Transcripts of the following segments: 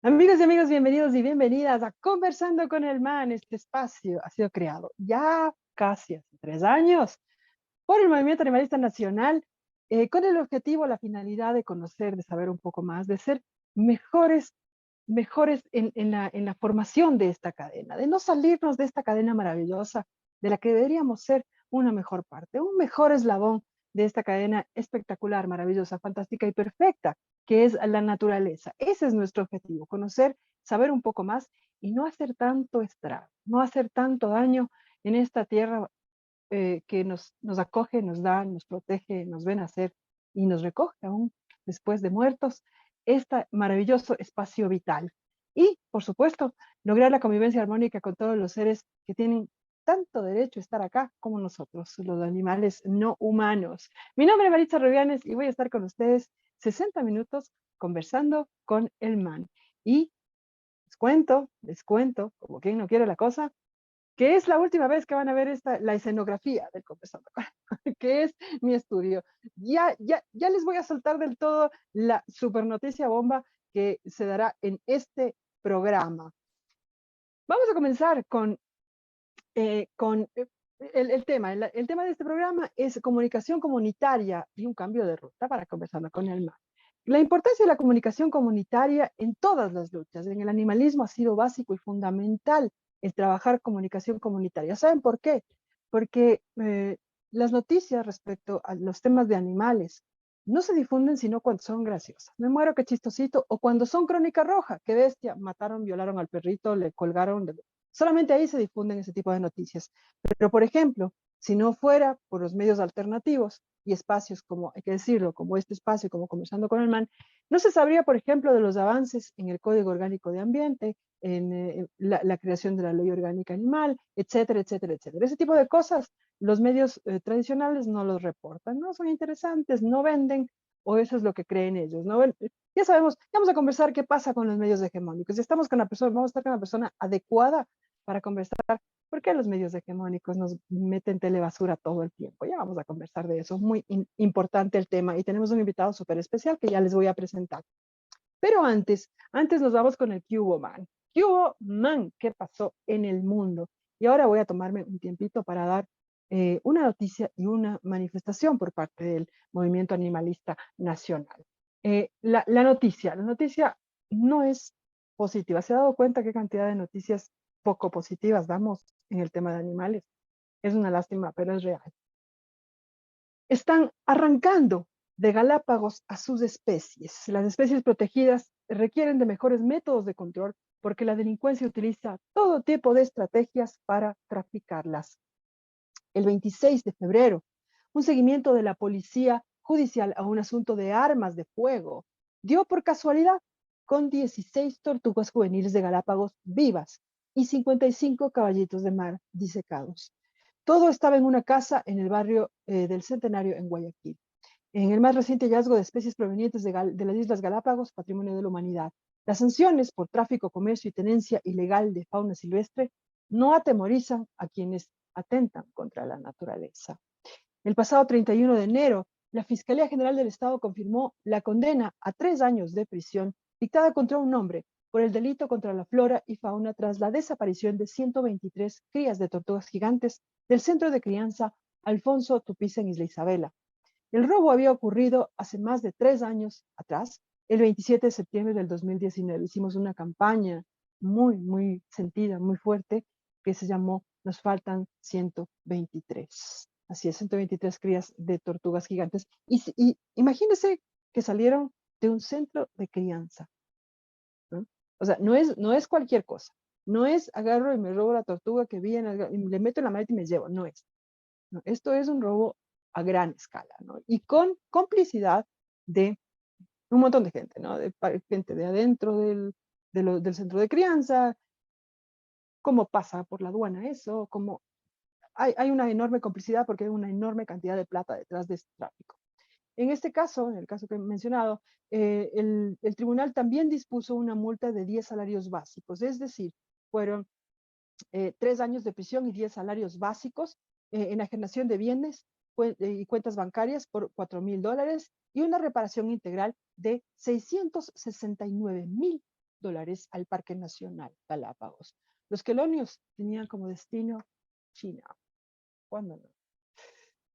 Amigos y amigos, bienvenidos y bienvenidas a Conversando con el Man. Este espacio ha sido creado ya casi hace 3 años por el Movimiento Animalista Nacional con el objetivo, la finalidad de conocer, de saber un poco más, de ser mejores, mejores en la formación de esta cadena, de no salirnos de esta cadena maravillosa de la que deberíamos ser una mejor parte, un mejor eslabón de esta cadena espectacular, maravillosa, fantástica y perfecta que es la naturaleza. Ese es nuestro objetivo, conocer, saber un poco más y no hacer tanto estrago, no hacer tanto daño en esta tierra que nos acoge, nos da, nos protege, nos ven nacer y nos recoge aún después de muertos, este maravilloso espacio vital. Y, por supuesto, lograr la convivencia armónica con todos los seres que tienen tanto derecho a estar acá como nosotros, los animales no humanos. Mi nombre es Maritza Rubianes y voy a estar con ustedes 60 minutos conversando con el man. Y les cuento, como quien no quiere la cosa, que es la última vez que van a ver la escenografía del Conversando, que es mi estudio. Ya les voy a soltar del todo la super noticia bomba que se dará en este programa. Vamos a comenzar con el tema. El tema de este programa es comunicación comunitaria y un cambio de ruta para Conversando con el mar. La importancia de la comunicación comunitaria en todas las luchas, en el animalismo ha sido básico y fundamental el trabajar comunicación comunitaria. ¿Saben por qué? Porque las noticias respecto a los temas de animales no se difunden sino cuando son graciosas. Me muero, qué chistosito, o cuando son crónica roja, qué bestia, mataron, violaron al perrito, le colgaron. Solamente ahí se difunden ese tipo de noticias. Pero, por ejemplo, si no fuera por los medios alternativos y espacios como, hay que decirlo, como este espacio, como Conversando con el Man, no se sabría, por ejemplo, de los avances en el Código Orgánico de Ambiente, en la creación de la Ley Orgánica Animal, etcétera, etcétera, etcétera. Ese tipo de cosas los medios tradicionales no los reportan, no son interesantes, no venden, o eso es lo que creen ellos, ¿no? Ya sabemos, vamos a conversar qué pasa con los medios hegemónicos. Si estamos con la persona, vamos a estar con la persona adecuada para conversar. ¿Por qué los medios hegemónicos nos meten telebasura todo el tiempo? Ya vamos a conversar de eso. Muy importante el tema y tenemos un invitado súper especial que ya les voy a presentar. Pero antes nos vamos con el ¿Qué hubo, man? ¿Qué hubo, man? ¿Qué pasó en el mundo? Y ahora voy a tomarme un tiempito para dar una noticia y una manifestación por parte del Movimiento Animalista Nacional. La noticia no es positiva. ¿Se ha dado cuenta qué cantidad de noticias poco positivas damos en el tema de animales? Es una lástima, pero es real. Están arrancando de Galápagos a sus especies. Las especies protegidas requieren de mejores métodos de control porque la delincuencia utiliza todo tipo de estrategias para traficarlas. El 26 de febrero, un seguimiento de la policía judicial a un asunto de armas de fuego dio por casualidad con 16 tortugas juveniles de Galápagos vivas y 55 caballitos de mar disecados. Todo estaba en una casa en el barrio del Centenario en Guayaquil. En el más reciente hallazgo de especies provenientes de las Islas Galápagos, patrimonio de la humanidad. Las sanciones por tráfico, comercio y tenencia ilegal de fauna silvestre no atemorizan a quienes atentan contra la naturaleza. El pasado 31 de enero, la Fiscalía General del Estado confirmó la condena a 3 años de prisión dictada contra un hombre por el delito contra la flora y fauna tras la desaparición de 123 crías de tortugas gigantes del centro de crianza Alfonso Tupiza en Isla Isabela. El robo había ocurrido hace más de 3 años atrás, el 27 de septiembre del 2019. Hicimos una campaña muy sentida, muy fuerte, que se llamó Nos faltan 123. Así es, 123 crías de tortugas gigantes. Y imagínense que salieron de un centro de crianza, ¿no? O sea, no es cualquier cosa. No es agarro y me robo la tortuga que vi y le meto en la maleta y me llevo. No es. ¿No? Esto es un robo a gran escala, ¿no? Y con complicidad de un montón de gente, ¿no? De gente de adentro del centro de crianza, cómo pasa por la aduana eso, cómo hay una enorme complicidad porque hay una enorme cantidad de plata detrás de este tráfico. En este caso, en el caso que he mencionado, el tribunal también dispuso una multa de 10 salarios básicos, es decir, fueron 3 años de prisión y 10 salarios básicos, enajenación de bienes y cuentas bancarias por $4,000 y una reparación integral de $669,000 $2 al Parque Nacional Galápagos. Los quelonios tenían como destino China. ¿Cuándo no?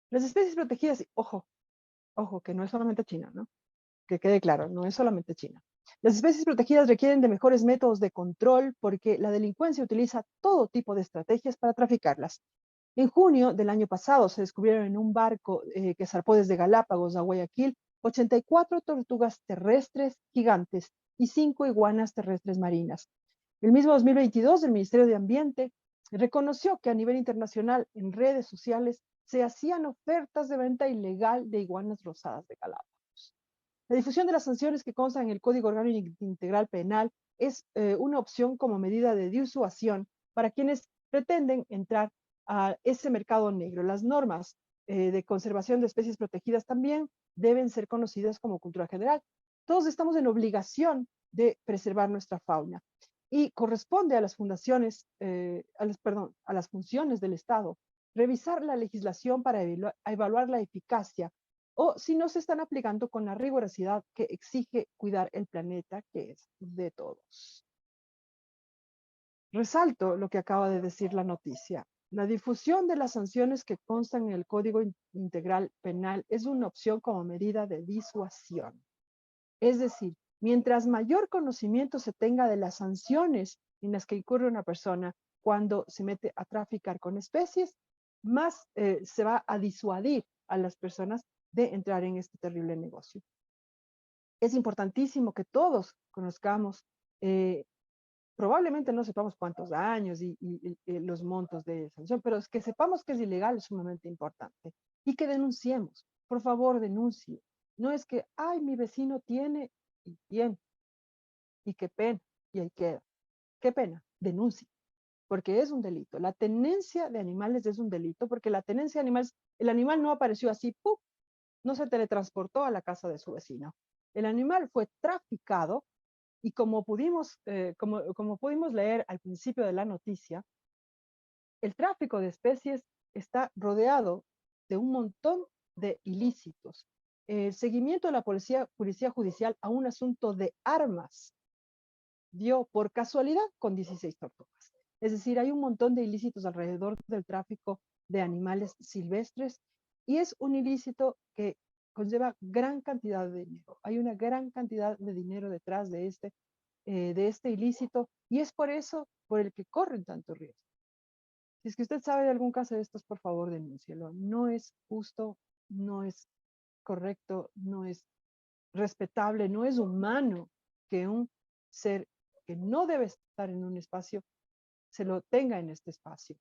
Las especies protegidas, ojo, que no es solamente China, ¿no? Que quede claro, no es solamente China. Las especies protegidas requieren de mejores métodos de control porque la delincuencia utiliza todo tipo de estrategias para traficarlas. En junio del año pasado se descubrieron en un barco que zarpó desde Galápagos a Guayaquil 84 tortugas terrestres gigantes y 5 iguanas terrestres marinas. El mismo 2022, el Ministerio de Ambiente reconoció que a nivel internacional en redes sociales se hacían ofertas de venta ilegal de iguanas rosadas de Galápagos. La difusión de las sanciones que constan en el Código Orgánico Integral Penal es una opción como medida de disuasión para quienes pretenden entrar a ese mercado negro. Las normas de conservación de especies protegidas también deben ser conocidas como cultura general. Todos estamos en obligación de preservar nuestra fauna y corresponde a las fundaciones, a las funciones del Estado, revisar la legislación para evaluar la eficacia o si no se están aplicando con la rigurosidad que exige cuidar el planeta, que es de todos. Resalto lo que acaba de decir la noticia. La difusión de las sanciones que constan en el Código Integral Penal es una opción como medida de disuasión. Es decir, mientras mayor conocimiento se tenga de las sanciones en las que incurre una persona cuando se mete a traficar con especies, más se va a disuadir a las personas de entrar en este terrible negocio. Es importantísimo que todos conozcamos, probablemente no sepamos cuántos años y los montos de sanción, pero es que sepamos que es ilegal es sumamente importante y que denunciemos. Por favor, denuncie. No es que, ay, mi vecino tiene y tiene, y qué pena, y ahí queda. Qué pena, denuncie, porque es un delito. La tenencia de animales es un delito, porque la tenencia de animales, el animal no apareció así, ¡pum!, no se teletransportó a la casa de su vecino. El animal fue traficado y como pudimos leer al principio de la noticia, el tráfico de especies está rodeado de un montón de ilícitos. El seguimiento de la policía judicial a un asunto de armas dio por casualidad con 16 tortugas. Es decir, hay un montón de ilícitos alrededor del tráfico de animales silvestres y es un ilícito que conlleva gran cantidad de dinero. Hay una gran cantidad de dinero detrás de este ilícito y es por eso por el que corren tanto riesgo. Si es que usted sabe de algún caso de estos, por favor, denúncielo. No es justo, no es correcto, no es respetable, no es humano que un ser que no debe estar en un espacio se lo tenga en este espacio.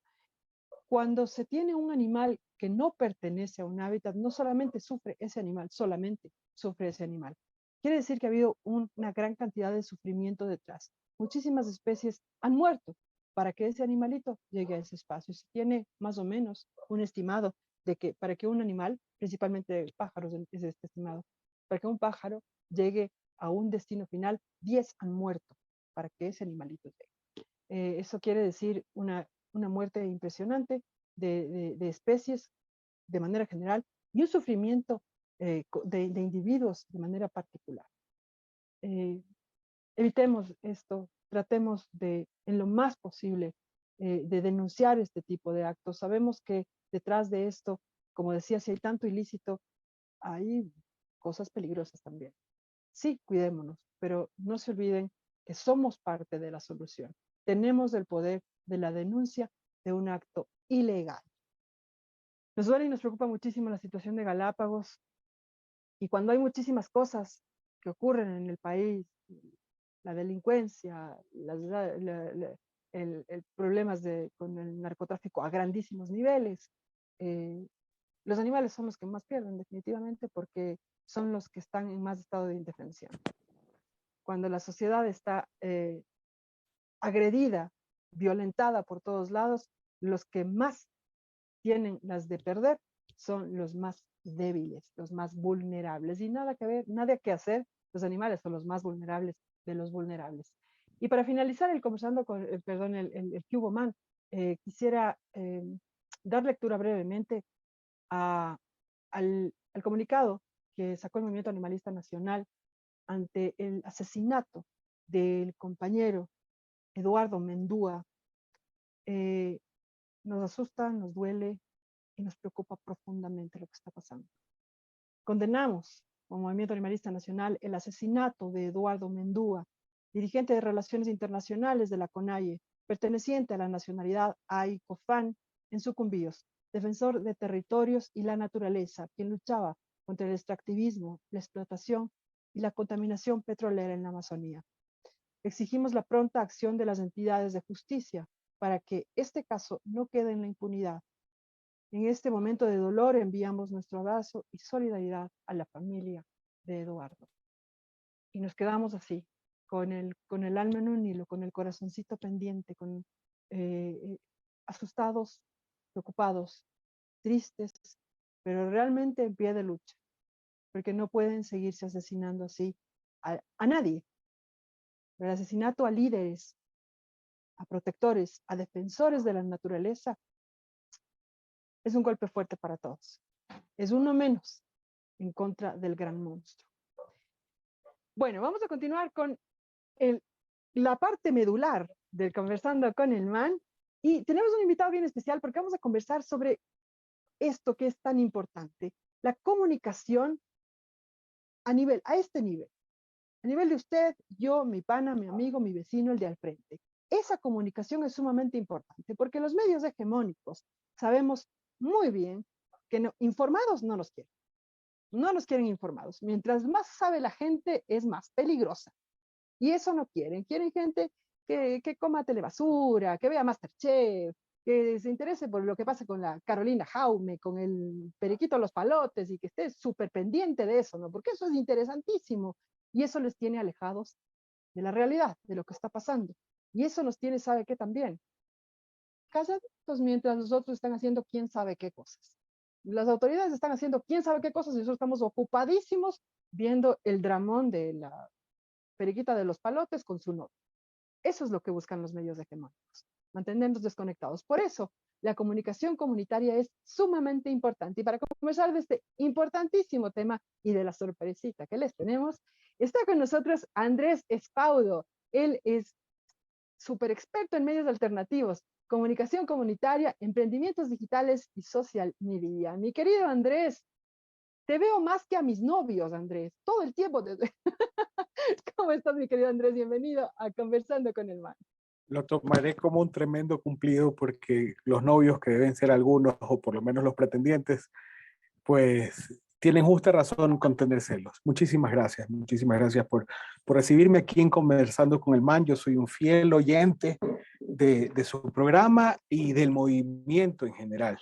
Cuando se tiene un animal que no pertenece a un hábitat, no solamente sufre ese animal, solamente sufre ese animal. Quiere decir que ha habido una gran cantidad de sufrimiento detrás. Muchísimas especies han muerto para que ese animalito llegue a ese espacio. Se tiene más o menos un estimado de que para que un animal, principalmente pájaros es este estimado, para que un pájaro llegue a un destino final, 10 han muerto para que ese animalito llegue. Eso quiere decir una muerte impresionante de especies de manera general y un sufrimiento de individuos de manera particular. Evitemos esto, tratemos de, en lo más posible, de denunciar este tipo de actos. Sabemos que detrás de esto, como decía, si hay tanto ilícito, hay cosas peligrosas también. Sí, cuidémonos, pero no se olviden que somos parte de la solución. Tenemos el poder de la denuncia de un acto ilegal. Nos duele y nos preocupa muchísimo la situación de Galápagos y cuando hay muchísimas cosas que ocurren en el país, la delincuencia, el problemas con el narcotráfico a grandísimos niveles, los animales son los que más pierden definitivamente porque son los que están en más estado de indefensión. Cuando la sociedad está agredida, violentada por todos lados, los que más tienen las de perder son los más débiles, los más vulnerables. Y nada que ver, nada que hacer, los animales son los más vulnerables de los vulnerables. Y para finalizar el conversando con, el Cubo Man, quisiera dar lectura brevemente al comunicado que sacó el Movimiento Animalista Nacional ante el asesinato del compañero Eduardo Mendúa nos asusta, nos duele y nos preocupa profundamente lo que está pasando. Condenamos, como Movimiento Animalista Nacional, el asesinato de Eduardo Mendúa, dirigente de Relaciones Internacionales de la CONAIE, perteneciente a la nacionalidad AICOFAN en Sucumbíos, defensor de territorios y la naturaleza, quien luchaba contra el extractivismo, la explotación y la contaminación petrolera en la Amazonía. Exigimos la pronta acción de las entidades de justicia para que este caso no quede en la impunidad. En este momento de dolor enviamos nuestro abrazo y solidaridad a la familia de Eduardo. Y nos quedamos así, con el alma en un hilo, con el corazoncito pendiente, asustados, preocupados, tristes, pero realmente en pie de lucha, porque no pueden seguirse asesinando así a nadie. El asesinato a líderes, a protectores, a defensores de la naturaleza, es un golpe fuerte para todos. Es uno menos en contra del gran monstruo. Bueno, vamos a continuar con la parte medular del Conversando con el Man, y tenemos un invitado bien especial porque vamos a conversar sobre esto que es tan importante, la comunicación a este nivel. A nivel de usted, yo, mi pana, mi amigo, mi vecino, el de al frente. Esa comunicación es sumamente importante porque los medios hegemónicos sabemos muy bien que informados no nos quieren. No nos quieren informados. Mientras más sabe la gente, es más peligrosa. Y eso no quieren. Quieren gente que coma telebasura, que vea MasterChef, que se interese por lo que pasa con la Carolina Jaume, con el Periquito Los Palotes, y que esté súper pendiente de eso, ¿no? Porque eso es interesantísimo. Y eso les tiene alejados de la realidad, de lo que está pasando. Y eso nos tiene, ¿sabe qué también? Callados mientras nosotros están haciendo quién sabe qué cosas. Las autoridades están haciendo quién sabe qué cosas y nosotros estamos ocupadísimos viendo el dramón de la Periquita de los Palotes con su novio. Eso es lo que buscan los medios hegemónicos, mantenernos desconectados. Por eso, la comunicación comunitaria es sumamente importante. Y para conversar de este importantísimo tema y de la sorpresita que les tenemos, está con nosotros Andrés Espaudo. Él es súper experto en medios alternativos, comunicación comunitaria, emprendimientos digitales y social media. Mi querido Andrés, te veo más que a mis novios, Andrés, todo el tiempo. ¿Cómo estás, mi querido Andrés? Bienvenido a Conversando con el Man. Lo tomaré como un tremendo cumplido porque los novios, que deben ser algunos, o por lo menos los pretendientes, pues tienen justa razón con tener celos. Muchísimas gracias por recibirme aquí en Conversando con el Man. Yo soy un fiel oyente de su programa y del movimiento en general.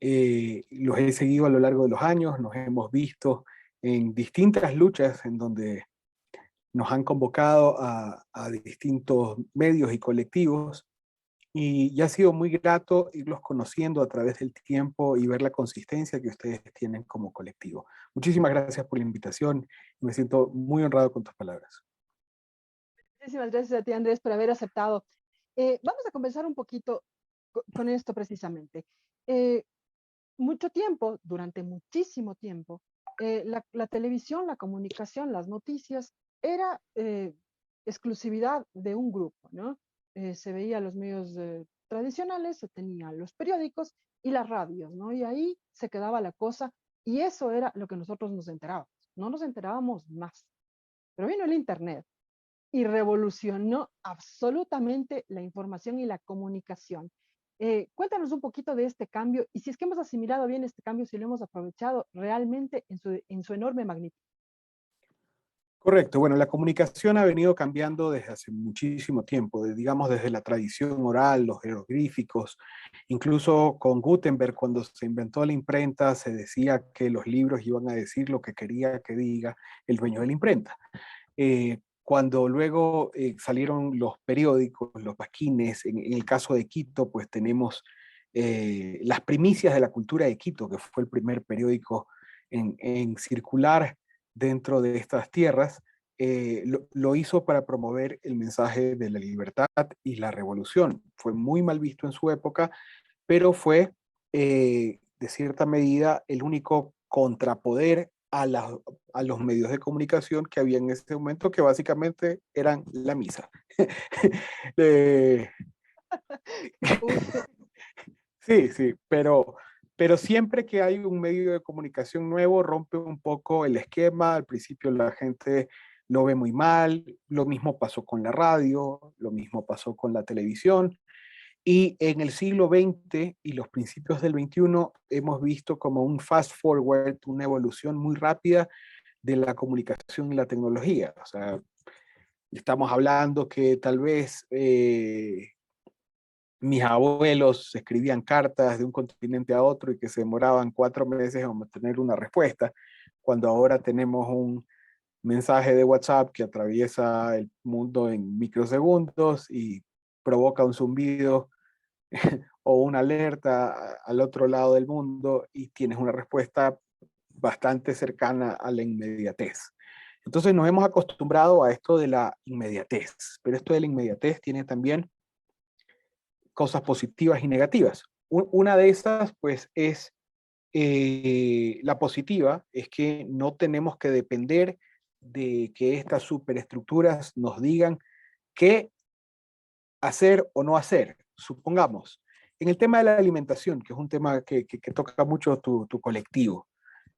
Los he seguido a lo largo de los años, nos hemos visto en distintas luchas en donde nos han convocado a distintos medios y colectivos, y ha sido muy grato irlos conociendo a través del tiempo y ver la consistencia que ustedes tienen como colectivo. Muchísimas gracias por la invitación y me siento muy honrado con tus palabras. Muchísimas gracias a ti, Andrés, por haber aceptado. Vamos a conversar un poquito con esto precisamente. Mucho tiempo, durante muchísimo tiempo, la televisión, la comunicación, las noticias, era exclusividad de un grupo, ¿no? Se veía los medios tradicionales, se tenían los periódicos y las radios, ¿no? Y ahí se quedaba la cosa, y eso era lo que nosotros nos enterábamos. No nos enterábamos más. Pero vino el Internet y revolucionó absolutamente la información y la comunicación. Cuéntanos un poquito de este cambio y si es que hemos asimilado bien este cambio, si lo hemos aprovechado realmente en su enorme magnitud. Correcto. Bueno, la comunicación ha venido cambiando desde hace muchísimo tiempo, digamos desde la tradición oral, los jeroglíficos, incluso con Gutenberg, cuando se inventó la imprenta, se decía que los libros iban a decir lo que quería que diga el dueño de la imprenta. Cuando luego salieron los periódicos, los pasquines, en el caso de Quito, pues tenemos las primicias de la cultura de Quito, que fue el primer periódico en circular dentro de estas tierras. Lo hizo para promover el mensaje de la libertad y la revolución. Fue muy mal visto en su época, pero fue de cierta medida el único contrapoder a, a los medios de comunicación que había en ese momento, que básicamente eran la misa. Eh, sí, sí, pero siempre que hay un medio de comunicación nuevo, rompe un poco el esquema. Al principio la gente lo ve muy mal, lo mismo pasó con la radio, lo mismo pasó con la televisión. Y en el siglo XX y los principios del XXI hemos visto como un fast forward, una evolución muy rápida de la comunicación y la tecnología. O sea, estamos hablando que tal vez mis abuelos escribían cartas de un continente a otro y que se demoraban 4 meses en obtener una respuesta, cuando ahora tenemos un mensaje de WhatsApp que atraviesa el mundo en microsegundos y provoca un zumbido o una alerta al otro lado del mundo y tienes una respuesta bastante cercana a la inmediatez. Entonces nos hemos acostumbrado a esto de la inmediatez, pero esto de la inmediatez tiene también cosas positivas y negativas. Una de esas, pues, es la positiva, es que no tenemos que depender de que estas superestructuras nos digan qué hacer o no hacer. Supongamos, en el tema de la alimentación, que es un tema que toca mucho tu colectivo,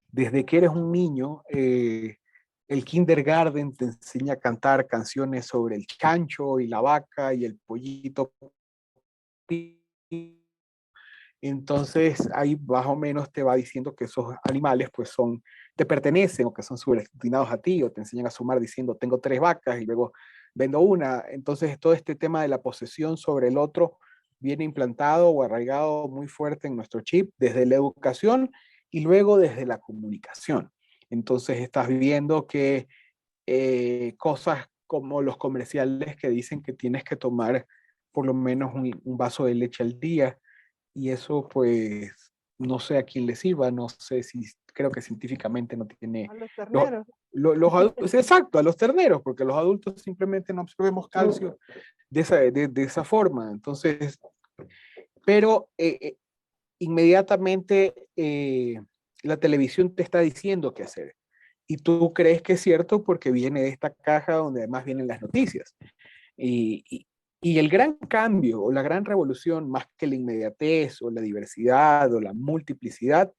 desde que eres un niño, el kindergarten te enseña a cantar canciones sobre el chancho y la vaca y el pollito. Entonces ahí más o menos te va diciendo que esos animales pues te pertenecen o que son subordinados a ti, o te enseñan a sumar diciendo tengo 3 vacas y luego vendo una. Entonces todo este tema de la posesión sobre el otro viene implantado o arraigado muy fuerte en nuestro chip desde la educación y luego desde la comunicación. Entonces estás viendo que cosas como los comerciales que dicen que tienes que tomar por lo menos un vaso de leche al día, y eso pues no sé a quién le sirva, no sé si, creo que científicamente no tiene... A los Los, terneros. los adultos, exacto, a los terneros, porque los adultos simplemente no absorbemos calcio de esa forma. Entonces, pero inmediatamente la televisión te está diciendo qué hacer. Y tú crees que es cierto porque viene de esta caja donde además vienen las noticias. Y el gran cambio o la gran revolución, más que la inmediatez o la diversidad o la multiplicidad,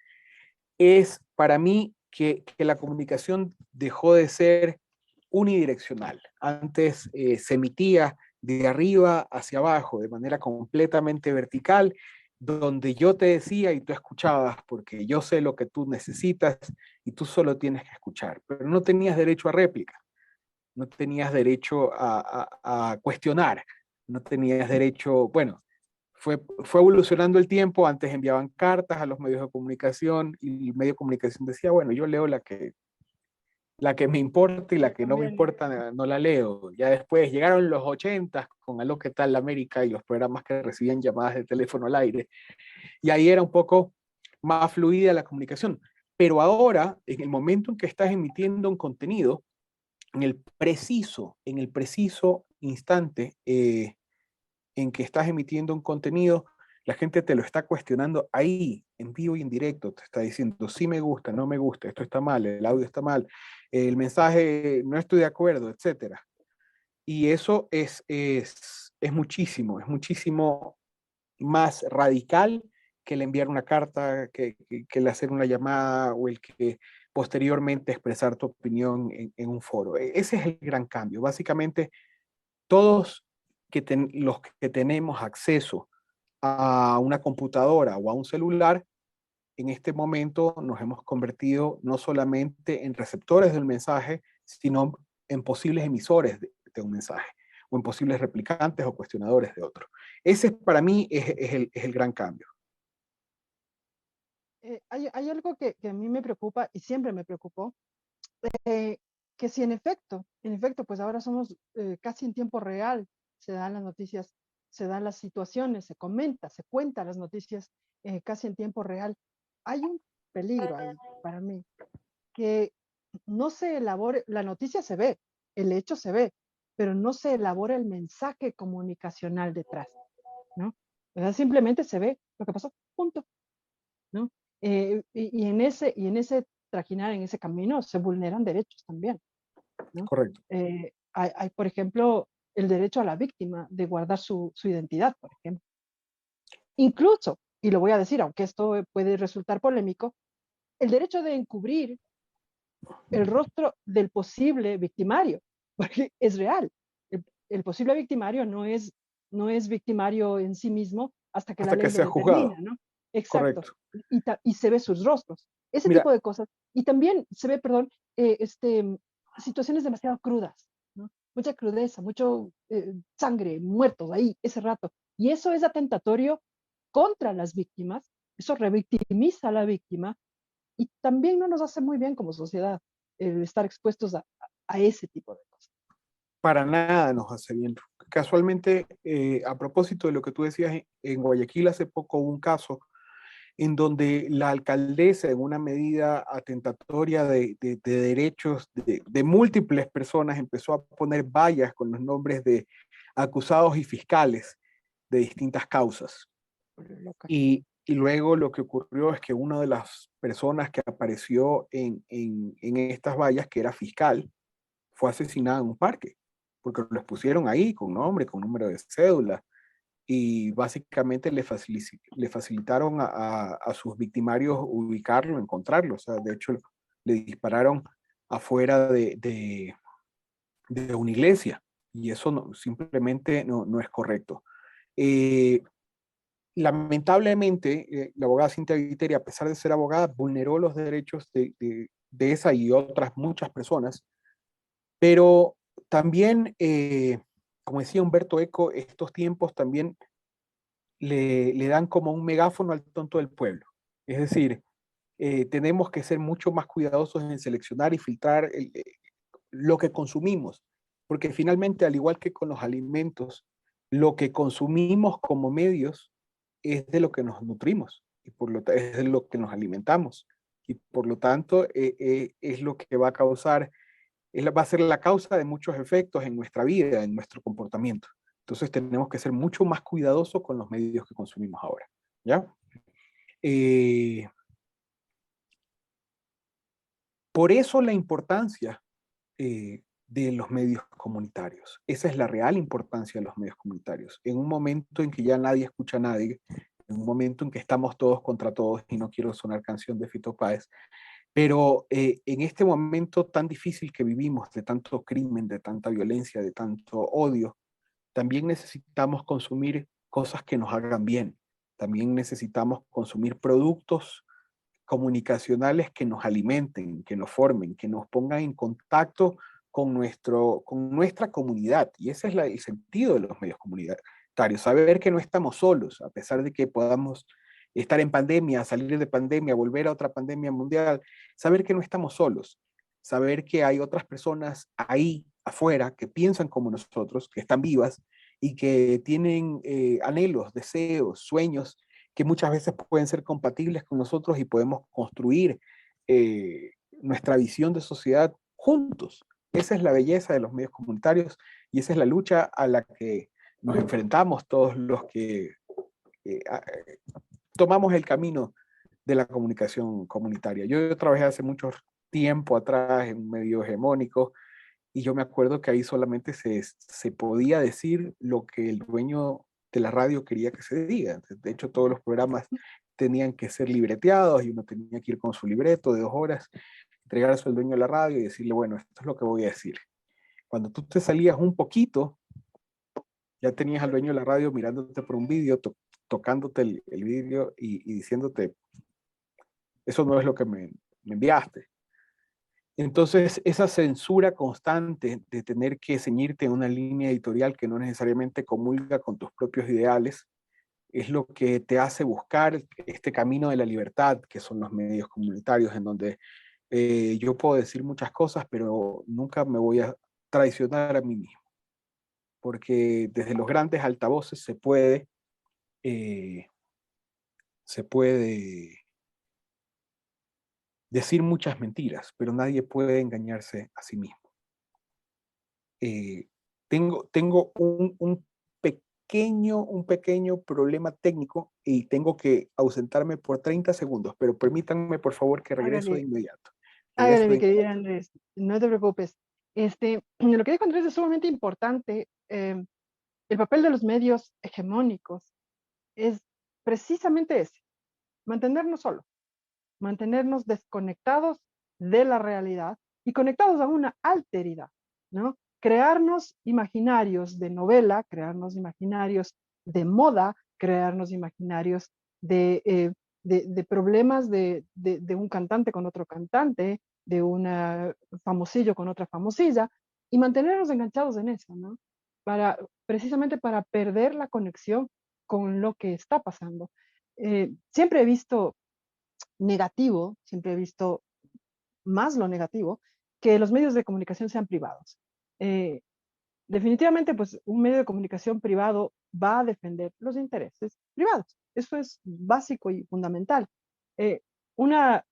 es para mí que la comunicación dejó de ser unidireccional. Antes se emitía de arriba hacia abajo, de manera completamente vertical, donde yo te decía y tú escuchabas, porque yo sé lo que tú necesitas y tú solo tienes que escuchar, pero no tenías derecho a réplica, no tenías derecho a cuestionar, no tenías derecho, bueno, fue evolucionando el tiempo. Antes enviaban cartas a los medios de comunicación y el medio de comunicación decía, bueno, yo leo la que me importa y Me la que no me conviene. importa no la leo. Ya después llegaron los 80 con Aló, ¿qué tal América? Y los programas que recibían llamadas de teléfono al aire. Y ahí era un poco más fluida la comunicación. Pero ahora, en el momento en que estás emitiendo un contenido, en el preciso instante en que estás emitiendo un contenido, la gente te lo está cuestionando ahí, en vivo y en directo. Te está diciendo, sí me gusta, no me gusta, esto está mal, el audio está mal, el mensaje no estoy de acuerdo, etcétera. Y eso es muchísimo más radical que el enviar una carta, que el hacer una llamada o el que posteriormente expresar tu opinión en un foro. Ese es el gran cambio. Básicamente, todos los que tenemos acceso a una computadora o a un celular, en este momento nos hemos convertido no solamente en receptores del mensaje, sino en posibles emisores de un mensaje, o en posibles replicantes o cuestionadores de otro. Ese para mí es el gran cambio. Hay algo que a mí me preocupa y siempre me preocupó, eh, que si en efecto, pues ahora somos casi en tiempo real, se dan las noticias, se dan las situaciones, se cuentan las noticias casi en tiempo real. Hay un peligro ahí para mí, que no se elabore, la noticia se ve, el hecho se ve, pero no se elabora el mensaje comunicacional detrás, ¿no? O sea, simplemente se ve lo que pasó, punto, ¿no? Y en ese trajinar en ese camino, se vulneran derechos también, ¿no? Correcto. Hay, por ejemplo, el derecho a la víctima de guardar su identidad, por ejemplo. Incluso, y lo voy a decir, aunque esto puede resultar polémico, el derecho de encubrir el rostro del posible victimario, porque es real. El posible victimario no es victimario en sí mismo hasta que la Hasta que ley lo sea determina, juzgado. ¿no? Exacto. Correcto. Y se ve sus rostros. Ese Mira, tipo de cosas. Y también se ve, perdón, situaciones demasiado crudas, ¿no? Mucha crudeza, mucho sangre, muertos ahí, ese rato. Y eso es atentatorio contra las víctimas, eso revictimiza a la víctima y también no nos hace muy bien como sociedad el estar expuestos a ese tipo de cosas. para nada nos hace bien. Casualmente, a propósito de lo que tú decías, en Guayaquil hace poco hubo un caso en donde la alcaldesa, en una medida atentatoria de derechos de múltiples personas, empezó a poner vallas con los nombres de acusados y fiscales de distintas causas. Y luego lo que ocurrió es que una de las personas que apareció en estas vallas, que era fiscal, fue asesinada en un parque, porque los pusieron ahí con nombre, con número de cédula, y básicamente le facilitaron a sus victimarios ubicarlo, encontrarlo. O sea, de hecho, le dispararon afuera de una iglesia, y eso simplemente no es correcto. Eh, Lamentablemente, la abogada Cintia Viteri, a pesar de ser abogada, vulneró los derechos de esa y otras muchas personas, pero también, como decía Humberto Eco, estos tiempos también le dan como un megáfono al tonto del pueblo. Es decir, tenemos que ser mucho más cuidadosos en seleccionar y filtrar lo que consumimos, porque finalmente, al igual que con los alimentos, lo que consumimos como medios es de lo que nos nutrimos y es de lo que nos alimentamos, y por lo tanto es lo que va a causar, va a ser la causa de muchos efectos en nuestra vida, en nuestro comportamiento. Entonces tenemos que ser mucho más cuidadosos con los medios que consumimos ahora, ¿ya? Eh, por eso la importancia de los medios comunitarios. Esa es la real importancia de los medios comunitarios. En un momento en que ya nadie escucha a nadie, en un momento en que estamos todos contra todos, y no quiero sonar canción de Fito Páez, pero en este momento tan difícil que vivimos, de tanto crimen, de tanta violencia, de tanto odio, también necesitamos consumir cosas que nos hagan bien. También necesitamos consumir productos comunicacionales que nos alimenten, que nos formen, que nos pongan en contacto con nuestra comunidad. Y ese es el sentido de los medios comunitarios, saber que no estamos solos, a pesar de que podamos estar en pandemia, salir de pandemia, volver a otra pandemia mundial, saber que no estamos solos, saber que hay otras personas ahí afuera que piensan como nosotros, que están vivas y que tienen anhelos, deseos, sueños que muchas veces pueden ser compatibles con nosotros, y podemos construir nuestra visión de sociedad juntos. Esa es la belleza de los medios comunitarios, y esa es la lucha a la que nos enfrentamos todos los que eh, tomamos el camino de la comunicación comunitaria. Yo trabajé hace mucho tiempo atrás en un medio hegemónico, y yo me acuerdo que ahí solamente se podía decir lo que el dueño de la radio quería que se diga. De hecho, todos los programas tenían que ser libreteados, y uno tenía que ir con su libreto de 2 horas, entregarse al dueño de la radio y decirle, bueno, esto es lo que voy a decir. Cuando tú te salías un poquito, ya tenías al dueño de la radio mirándote por un vídeo, tocándote el vídeo y diciéndote, eso no es lo que me enviaste. Entonces, esa censura constante de tener que ceñirte en una línea editorial que no necesariamente comulga con tus propios ideales, es lo que te hace buscar este camino de la libertad, que son los medios comunitarios, en donde yo puedo decir muchas cosas, pero nunca me voy a traicionar a mí mismo, porque desde los grandes altavoces eh, se puede decir muchas mentiras, pero nadie puede engañarse a sí mismo. Eh, tengo un pequeño problema técnico y tengo que ausentarme por 30 segundos, pero permítanme por favor que regreso de Hágale, inmediato. Quería Hágale, mi saber. querida Andrés, no te preocupes. Lo que dijo Andrés es sumamente importante. El papel de los medios hegemónicos es precisamente ese, mantenernos solos, mantenernos desconectados de la realidad y conectados a una alteridad, ¿no? Crearnos imaginarios de novela, crearnos imaginarios de moda, crearnos imaginarios de, de problemas de un cantante con otro cantante, de una famosillo con otra famosilla, y mantenernos enganchados en eso, ¿no? Para, precisamente para perder la conexión con lo que está pasando. Siempre he visto negativo, siempre he visto más lo negativo, que los medios de comunicación sean privados. Eh, Definitivamente, pues un medio de comunicación privado va a defender los intereses privados. Eso es básico y fundamental. Eh, una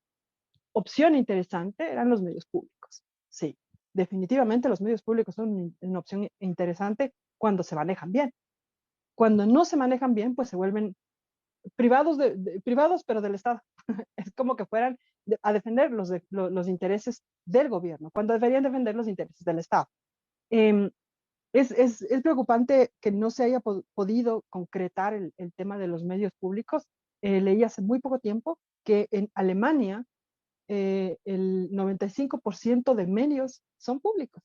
opción interesante eran los medios públicos. Sí, definitivamente los medios públicos son una opción interesante cuando se manejan bien. Cuando no se manejan bien, pues se vuelven privados, privados pero del Estado. Es como que fueran a defender los intereses del gobierno, cuando deberían defender los intereses del Estado. Eh, es preocupante que no se haya podido concretar el tema de los medios públicos. Leí hace muy poco tiempo que en Alemania el 95% de medios son públicos.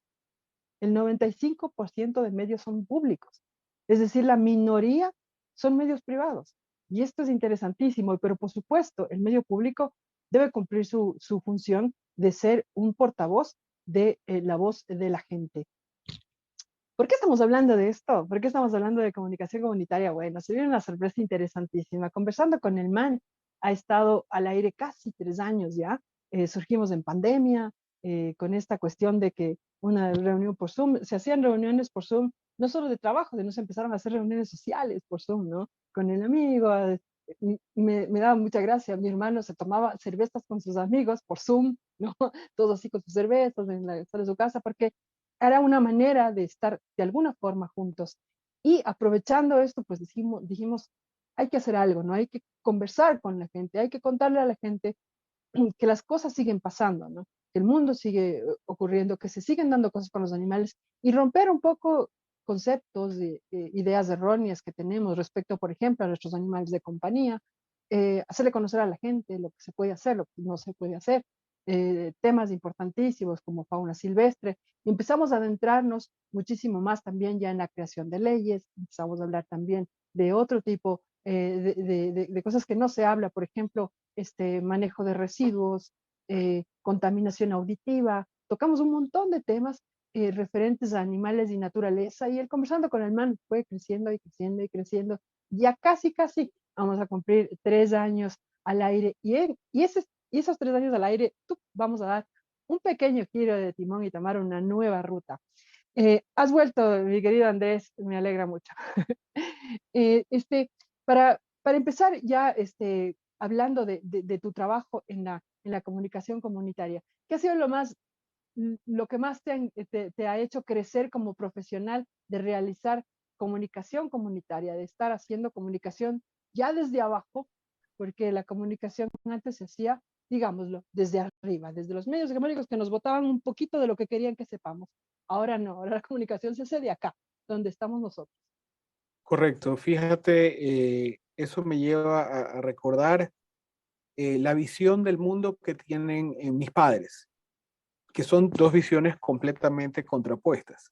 El 95% de medios son públicos. Es decir, la minoría son medios privados. Y esto es interesantísimo, pero por supuesto, el medio público debe cumplir su función de ser un portavoz de la voz de la gente. ¿Por qué estamos hablando de esto? ¿Por qué estamos hablando de comunicación comunitaria? Bueno, se viene una sorpresa interesantísima. Conversando con el MAN, ha estado al aire casi 3 años ya. Surgimos en pandemia, con esta cuestión de que una reunión por Zoom, se hacían reuniones por Zoom, no solo de trabajo, sino se empezaron a hacer reuniones sociales por Zoom, ¿no? Con el amigo, me daba mucha gracia, mi hermano se tomaba cervezas con sus amigos por Zoom, ¿no? Todos así con sus cervezas en la sala de su casa, porque era una manera de estar de alguna forma juntos. Y aprovechando esto, pues dijimos, hay que hacer algo, ¿no? Hay que conversar con la gente, hay que contarle a la gente que las cosas siguen pasando, ¿no? Que el mundo sigue ocurriendo, que se siguen dando cosas con los animales y romper un poco conceptos de ideas erróneas que tenemos respecto, por ejemplo, a nuestros animales de compañía, hacerle conocer a la gente lo que se puede hacer, lo que no se puede hacer, temas importantísimos como fauna silvestre. Y empezamos a adentrarnos muchísimo más también ya en la creación de leyes, empezamos a hablar también de otro tipo de cosas que no se habla, por ejemplo, manejo de residuos, contaminación auditiva. Tocamos un montón de temas referentes a animales y naturaleza, y el conversando con el man fue creciendo y creciendo y creciendo. Ya casi, casi vamos a cumplir 3 años al aire, y esos 3 años al aire, vamos a dar un pequeño giro de timón y tomar una nueva ruta. Has vuelto, mi querido Andrés, me alegra mucho. eh, este, para empezar ya hablando de tu trabajo en la comunicación comunitaria, ¿qué ha sido lo que más te ha hecho crecer como profesional de realizar comunicación comunitaria, de estar haciendo comunicación ya desde abajo? Porque la comunicación antes se hacía, digámoslo, desde arriba, desde los medios hegemónicos que nos botaban un poquito de lo que querían que sepamos. Ahora no, ahora la comunicación se hace de acá, donde estamos nosotros. Correcto, fíjate, eso me lleva a recordar la visión del mundo que tienen mis padres, que son dos visiones completamente contrapuestas.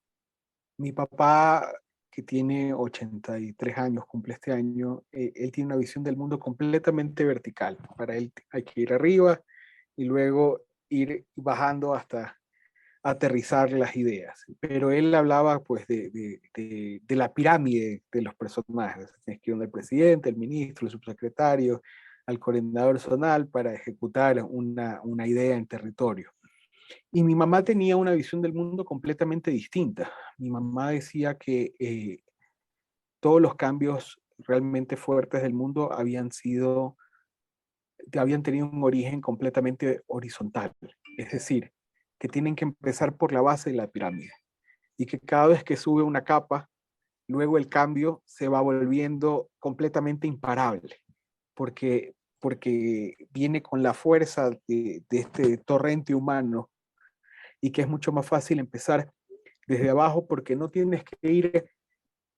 Mi papá, que tiene 83 años, cumple este año, él tiene una visión del mundo completamente vertical. Para él hay que ir arriba y luego ir bajando hasta aterrizar las ideas. Pero él hablaba pues de la pirámide de los personajes. Tienes que ir del presidente, el ministro, el subsecretario, al coordinador zonal para ejecutar una idea en territorio. Y mi mamá tenía una visión del mundo completamente distinta. Mi mamá decía que todos los cambios realmente fuertes del mundo habían tenido un origen completamente horizontal. Es decir, que tienen que empezar por la base de la pirámide y que cada vez que sube una capa, luego el cambio se va volviendo completamente imparable, porque porque viene con la fuerza de este torrente humano y que es mucho más fácil empezar desde abajo porque no tienes que ir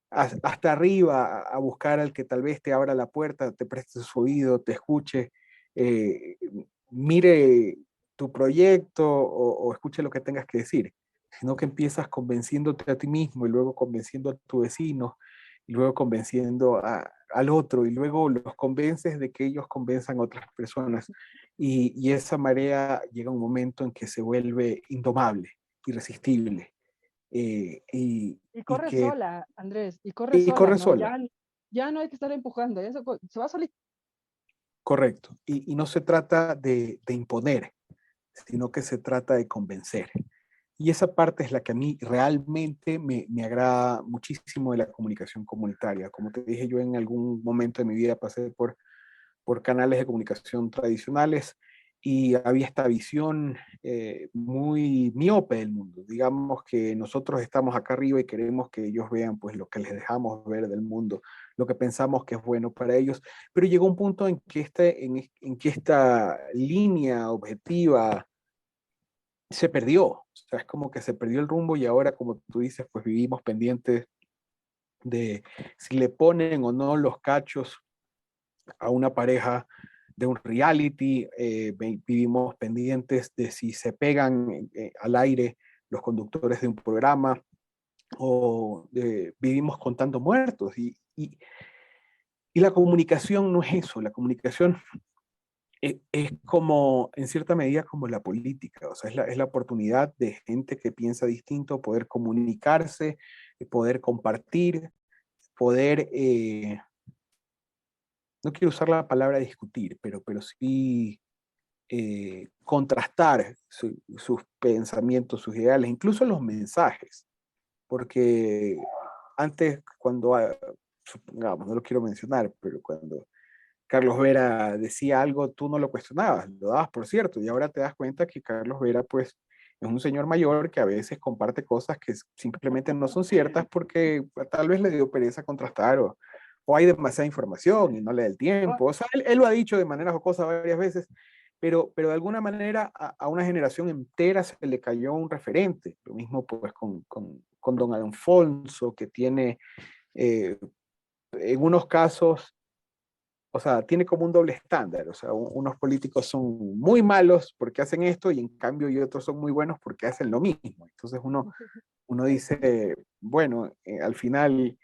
hasta arriba a buscar al que tal vez te abra la puerta, te preste su oído, te escuche, eh, mire tu proyecto o escuche lo que tengas que decir, sino que empiezas convenciéndote a ti mismo y luego convenciendo a tu vecino y luego convenciendo al otro y luego los convences de que ellos convenzan a otras personas y esa marea llega a un momento en que se vuelve indomable, irresistible Y y corre que sola, Andrés, y corre y sola, corre ¿no? sola. Ya no hay que estar empujando, eso se va solito. Correcto. Y no se trata de imponer, sino que se trata de convencer. Y esa parte es la que a mí realmente me agrada muchísimo de la comunicación comunitaria. Como te dije, yo en algún momento de mi vida pasé por canales de comunicación tradicionales y había esta visión muy miope del mundo. Digamos que nosotros estamos acá arriba y queremos que ellos vean pues lo que les dejamos ver del mundo, lo que pensamos que es bueno para ellos, pero llegó un punto en que, en que esta línea objetiva se perdió. O sea, es como que se perdió el rumbo y ahora, como tú dices, pues vivimos pendientes de si le ponen o no los cachos a una pareja de un reality, vivimos pendientes de si se pegan al aire los conductores de un programa o vivimos contando muertos y la comunicación no es eso, la comunicación es como, en cierta medida, como la política, o sea, es la oportunidad de gente que piensa distinto, poder comunicarse, poder compartir, poder no quiero usar la palabra discutir, pero sí contrastar sus pensamientos, sus ideales, incluso los mensajes, porque antes cuando, supongamos, no lo quiero mencionar, pero cuando Carlos Vera decía algo, tú no lo cuestionabas, lo dabas por cierto, y ahora te das cuenta que Carlos Vera, pues, es un señor mayor que a veces comparte cosas que simplemente no son ciertas porque tal vez le dio pereza contrastar o hay demasiada información y no le da el Oh, tiempo. O sea, él lo ha dicho de manera jocosa varias veces, pero de alguna manera a una generación entera se le cayó un referente. Lo mismo pues con don Alfonso, que tiene en unos casos o sea, tiene como un doble estándar. O sea, unos políticos son muy malos porque hacen esto y en cambio y otros son muy buenos porque hacen lo mismo. Entonces uno dice, bueno, al final,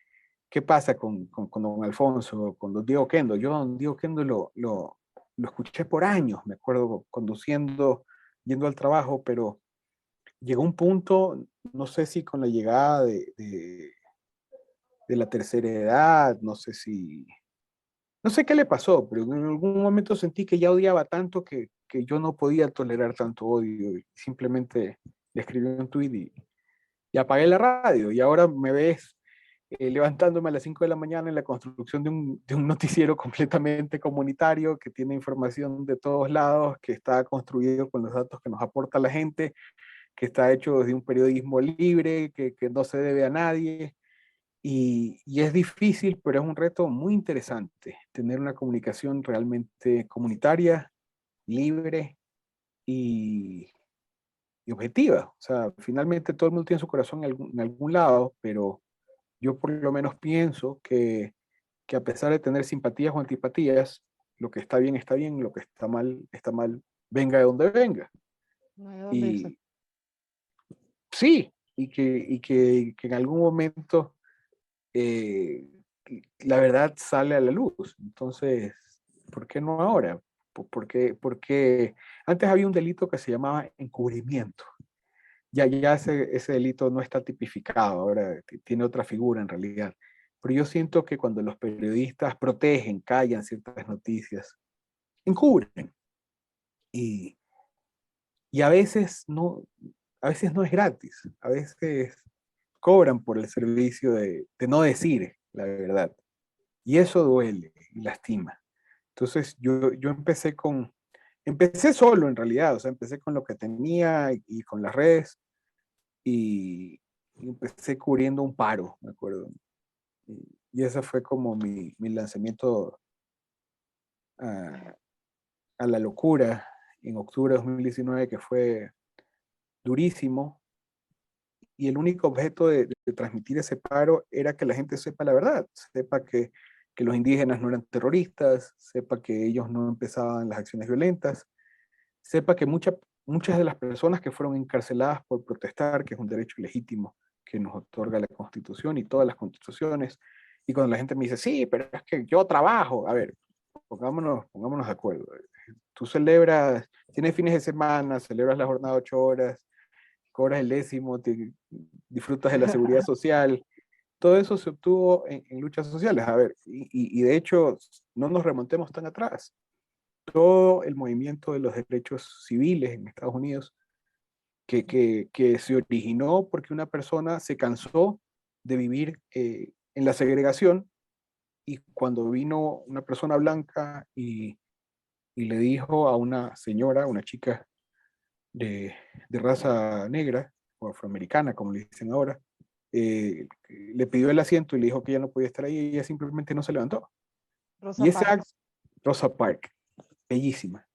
¿qué pasa con don Alfonso, con don Diego Kendo? Yo don Diego Kendo lo escuché por años, me acuerdo, conduciendo, yendo al trabajo, pero llegó un punto, no sé si con la llegada de la tercera edad, no sé si no sé qué le pasó, pero en algún momento sentí que ya odiaba tanto que yo no podía tolerar tanto odio. Y simplemente le escribí un tweet y apagué la radio. Y ahora me ves levantándome a las 5 de la mañana en la construcción de un noticiero completamente comunitario que tiene información de todos lados, que está construido con los datos que nos aporta la gente, que está hecho desde un periodismo libre, que no se debe a nadie y es difícil, pero es un reto muy interesante tener una comunicación realmente comunitaria, libre y, y objetiva. O sea, finalmente todo el mundo tiene su corazón en algún lado, pero yo por lo menos pienso que a pesar de tener simpatías o antipatías, lo que está bien, lo que está mal, venga de donde venga. no hay a dónde irse. Y sí, que en algún momento eh, la verdad sale a la luz. Entonces, ¿por qué no ahora? Porque antes había un delito que se llamaba encubrimiento. Ya ese delito no está tipificado, ahora tiene otra figura en realidad. Pero yo siento que cuando los periodistas protegen, callan ciertas noticias, encubren. Y, y a veces no es gratis, a veces cobran por el servicio de no decir la verdad. Y eso duele y lastima. Entonces yo empecé solo en realidad, o sea, empecé con lo que tenía y con las redes y empecé cubriendo un paro, me acuerdo. Y ese fue como mi lanzamiento a la locura en octubre de 2019, que fue durísimo, y el único objeto de transmitir ese paro era que la gente sepa la verdad, sepa que los indígenas no eran terroristas, sepa que ellos no empezaban las acciones violentas, sepa que muchas de las personas que fueron encarceladas por protestar, que es un derecho legítimo que nos otorga la Constitución y todas las constituciones, y cuando la gente me dice, sí, pero es que yo trabajo, a ver, pongámonos de acuerdo. Tú celebras, tienes fines de semana, celebras la jornada de 8 horas, cobras el décimo, disfrutas de la seguridad social. Todo eso se obtuvo en luchas sociales. A ver, y de hecho, no nos remontemos tan atrás. Todo el movimiento de los derechos civiles en Estados Unidos, que se originó porque una persona se cansó de vivir en la segregación, y cuando vino una persona blanca y le dijo a una señora, una chica de raza negra o afroamericana, como le dicen ahora, le pidió el asiento y le dijo que ella no podía estar ahí, y ella simplemente no se levantó. Rosa Y ese acto, Parks. Rosa Parks, bellísima.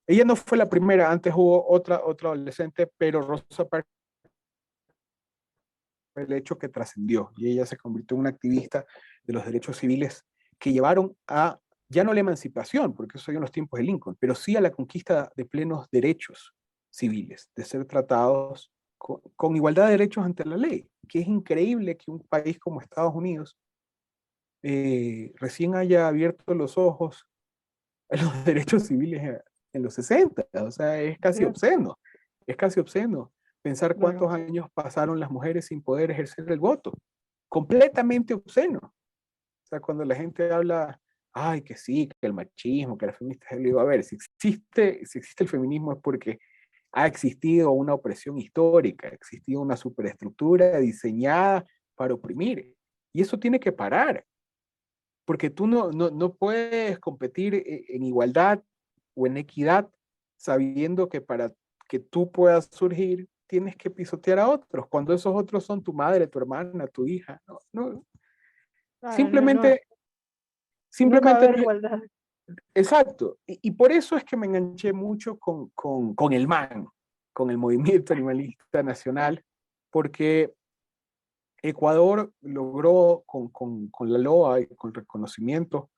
Ella no fue la primera, antes hubo otra adolescente, pero Rosa Parks fue el hecho que trascendió, y ella se convirtió en una activista de los derechos civiles que llevaron a, ya no la emancipación, porque eso en los tiempos de Lincoln, pero sí a la conquista de plenos derechos civiles, de ser tratados con igualdad de derechos ante la ley, que es increíble que un país como Estados Unidos recién haya abierto los ojos a los derechos civiles en los 60. O sea, es casi ¿Cierto? obsceno, es casi obsceno pensar Claro. cuántos años pasaron las mujeres sin poder ejercer el voto. Completamente obsceno. O sea, cuando la gente habla, ay, que sí, que el machismo, que la feminista, le digo, a ver, si existe el feminismo es porque ha existido una opresión histórica, ha existido una superestructura diseñada para oprimir. Y eso tiene que parar, porque tú no puedes competir en igualdad o en equidad sabiendo que para que tú puedas surgir tienes que pisotear a otros, cuando esos otros son tu madre, tu hermana, tu hija. No, no, Claro, no, no, simplemente, nunca va a simplemente haber igualdad. exacto. Y por eso es que me enganché mucho con el MAN, con el Movimiento Animalista Nacional, porque Ecuador logró con la LOA y con el reconocimiento,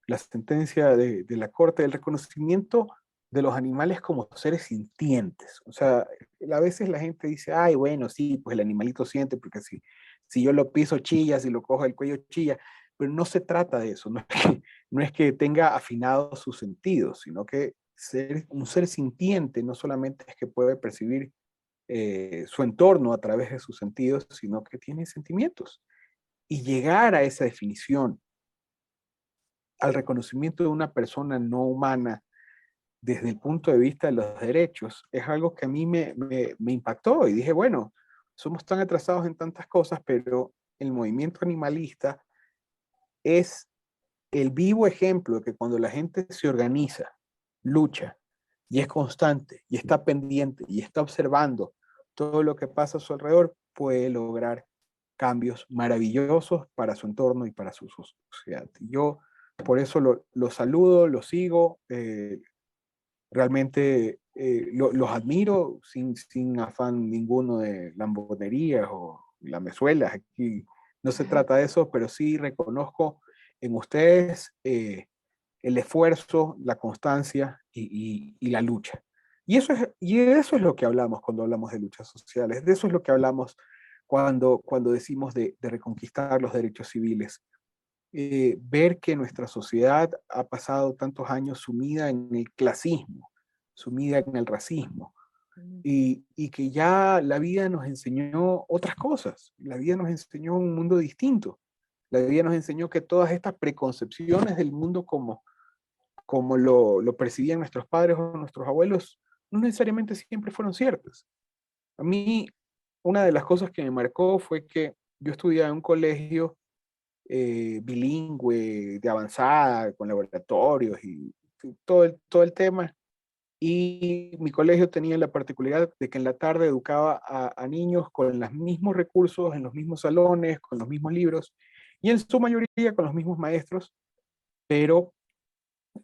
la sentencia de la Corte, del reconocimiento de los animales como seres sintientes. O sea, a veces la gente dice, ay, bueno, sí, pues el animalito siente, porque si yo lo piso chilla, si lo cojo del cuello chilla, pero no se trata de eso, no es que tenga afinados sus sentidos, sino que un ser sintiente no solamente es que puede percibir su entorno a través de sus sentidos, sino que tiene sentimientos. Y llegar a esa definición, al reconocimiento de una persona no humana desde el punto de vista de los derechos, es algo que a mí me impactó, y dije, bueno, somos tan atrasados en tantas cosas, pero el movimiento animalista es el vivo ejemplo de que cuando la gente se organiza, lucha, y es constante, y está pendiente, y está observando todo lo que pasa a su alrededor, puede lograr cambios maravillosos para su entorno y para su sociedad. Yo por eso lo saludo, lo sigo, realmente los admiro sin afán ninguno de lambonerías o lamezuelas. Aquí no se trata de eso, pero sí reconozco en ustedes el esfuerzo, la constancia y la lucha. Y eso es lo que hablamos cuando hablamos de luchas sociales, de eso es lo que hablamos cuando decimos de reconquistar los derechos civiles. Ver que nuestra sociedad ha pasado tantos años sumida en el clasismo, sumida en el racismo, y que ya la vida nos enseñó otras cosas, la vida nos enseñó un mundo distinto, la vida nos enseñó que todas estas preconcepciones del mundo como lo percibían nuestros padres o nuestros abuelos, no necesariamente siempre fueron ciertas. A mí, una de las cosas que me marcó fue que yo estudiaba en un colegio bilingüe, de avanzada, con laboratorios y todo el tema. Y mi colegio tenía la particularidad de que en la tarde educaba a niños con los mismos recursos, en los mismos salones, con los mismos libros, y en su mayoría con los mismos maestros, pero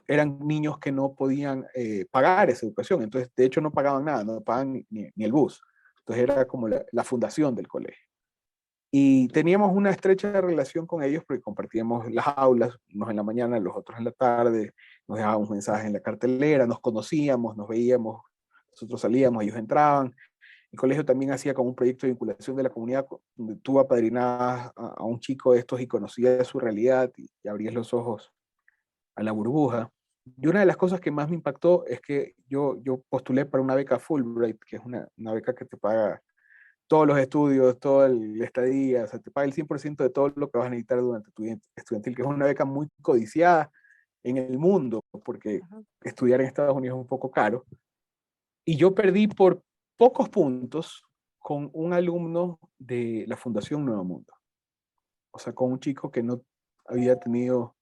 eran niños que no podían pagar esa educación. Entonces, de hecho, no pagaban nada, no pagaban ni el bus. Entonces, era como la fundación del colegio. Y teníamos una estrecha relación con ellos porque compartíamos las aulas, unos en la mañana, los otros en la tarde, nos dejábamos mensajes en la cartelera, nos conocíamos, nos veíamos, nosotros salíamos, ellos entraban. El colegio también hacía como un proyecto de vinculación de la comunidad, donde tú apadrinabas a un chico de estos y conocías su realidad y abrías los ojos a la burbuja. Y una de las cosas que más me impactó es que yo postulé para una beca Fulbright, que es una beca que te paga todos los estudios, toda la estadía, o sea, te paga el 100% de todo lo que vas a necesitar durante tu vida estudiantil, que es una beca muy codiciada en el mundo, porque Ajá. estudiar en Estados Unidos es un poco caro. Y yo perdí por pocos puntos con un alumno de la Fundación Nuevo Mundo. O sea, con un chico que no había tenido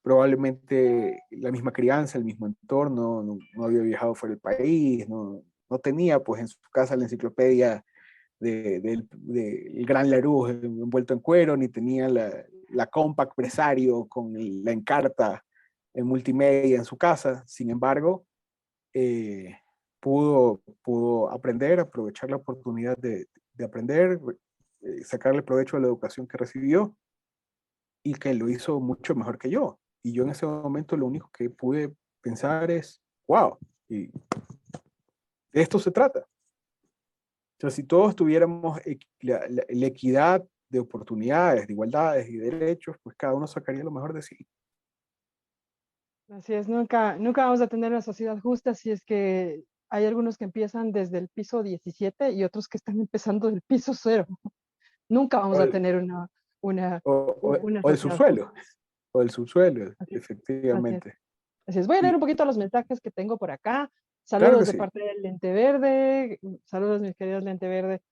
probablemente la misma crianza, el mismo entorno, no había viajado fuera del país, no tenía pues en su casa la enciclopedia del Gran Larousse envuelto en cuero, ni tenía la Compaq Presario con la Encarta en multimedia en su casa. Sin embargo, eh, pudo aprender, aprovechar la oportunidad de aprender, sacarle provecho a la educación que recibió y que lo hizo mucho mejor que yo. Y yo en ese momento lo único que pude pensar es, wow, y de esto se trata. O sea, si todos tuviéramos la equidad de oportunidades, de igualdades y derechos, pues cada uno sacaría lo mejor de sí. Así es, nunca vamos a tener una sociedad justa si es que hay algunos que empiezan desde el piso 17 y otros que están empezando del piso 0. Nunca vamos O a el, tener una o el sociedad subsuelo, justa. o el subsuelo, Así es, así es. efectivamente. Así es. Voy a leer Y un poquito los mensajes que tengo por acá. claro que Saludos de sí, parte del Lente Verde. Saludos, mis queridos Lente Verde.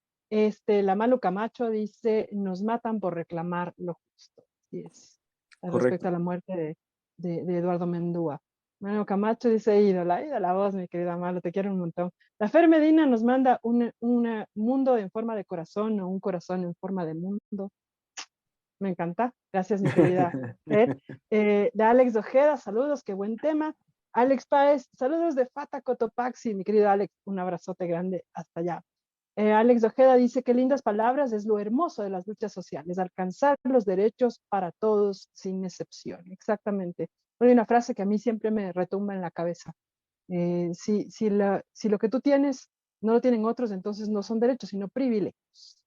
La Malu Camacho dice, nos matan por reclamar lo justo. Así es. Respecto correcto. a la muerte de Eduardo Mendúa. Malu Camacho dice, ídola voz, mi querida Malu, te quiero un montón. La Fer Medina nos manda un mundo en forma de corazón o un corazón en forma de mundo. Me encanta. Gracias, mi querida Fer. De Alex Ojeda, saludos, qué buen tema. Alex Páez, saludos de Fata Cotopaxi, mi querido Alex, un abrazote grande hasta allá. Alex Ojeda dice, qué lindas palabras, es lo hermoso de las luchas sociales, alcanzar los derechos para todos sin excepción. Exactamente. Hay una frase que a mí siempre me retumba en la cabeza. Si lo que tú tienes no lo tienen otros, entonces no son derechos, sino privilegios.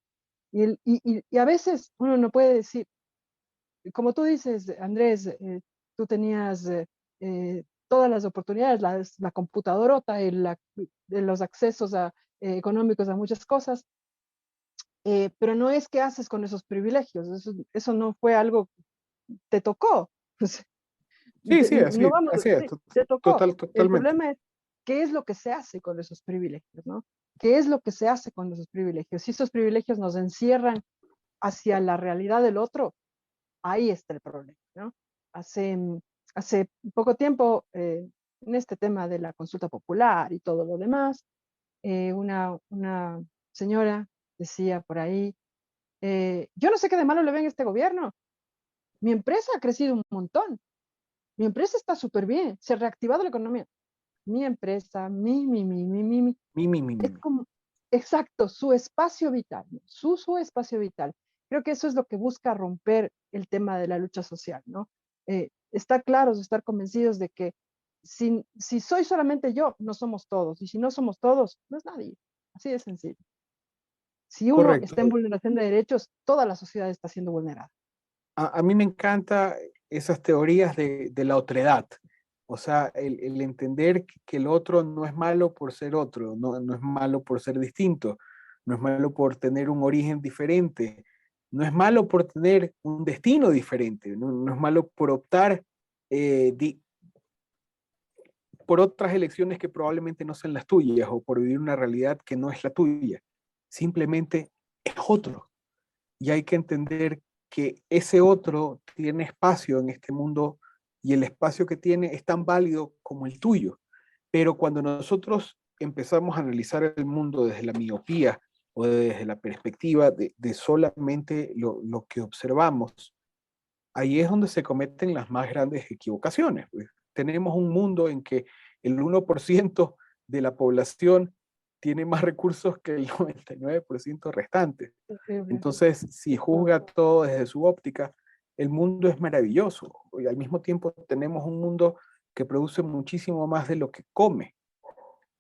Y a veces uno no puede decir, como tú dices, Andrés, tú tenías todas las oportunidades, la computadorota, los accesos económicos a muchas cosas, pero no es qué haces con esos privilegios, eso no fue algo, te tocó. Pues, Sí, sí, no vamos, así es, sí, te tocó. El totalmente. problema es qué es lo que se hace con esos privilegios, ¿no? ¿Qué es lo que se hace con esos privilegios? Si esos privilegios nos encierran hacia la realidad del otro, ahí está el problema, ¿no? Hace, hace poco tiempo, en este tema de la consulta popular y todo lo demás, una señora decía por ahí, yo no sé qué de malo le ven a este gobierno, mi empresa ha crecido un montón, mi empresa está súper bien, se ha reactivado la economía, mi empresa, Mi. es como, exacto, su espacio vital, ¿no? Su espacio vital. Creo que eso es lo que busca romper el tema de la lucha social, ¿no? Estar claros, estar convencidos de que si soy solamente yo, no somos todos, y si no somos todos, no es nadie. Así de sencillo. Si uno está en Correcto. vulneración de derechos, toda la sociedad está siendo vulnerada. A mí me encantan esas teorías de la otredad. O sea, el entender que el otro no es malo por ser otro, no es malo por ser distinto, no es malo por tener un origen diferente, no es malo por tener un destino diferente, no es malo por optar por otras elecciones que probablemente no sean las tuyas o por vivir una realidad que no es la tuya. Simplemente es otro. Y hay que entender que ese otro tiene espacio en este mundo y el espacio que tiene es tan válido como el tuyo. Pero cuando nosotros empezamos a analizar el mundo desde la miopía o desde la perspectiva de solamente lo que observamos, ahí es donde se cometen las más grandes equivocaciones. Pues. Tenemos un mundo en que el 1% de la población tiene más recursos que el 99% restante. Entonces, si juzga todo desde su óptica, el mundo es maravilloso. Y al mismo tiempo tenemos un mundo que produce muchísimo más de lo que come,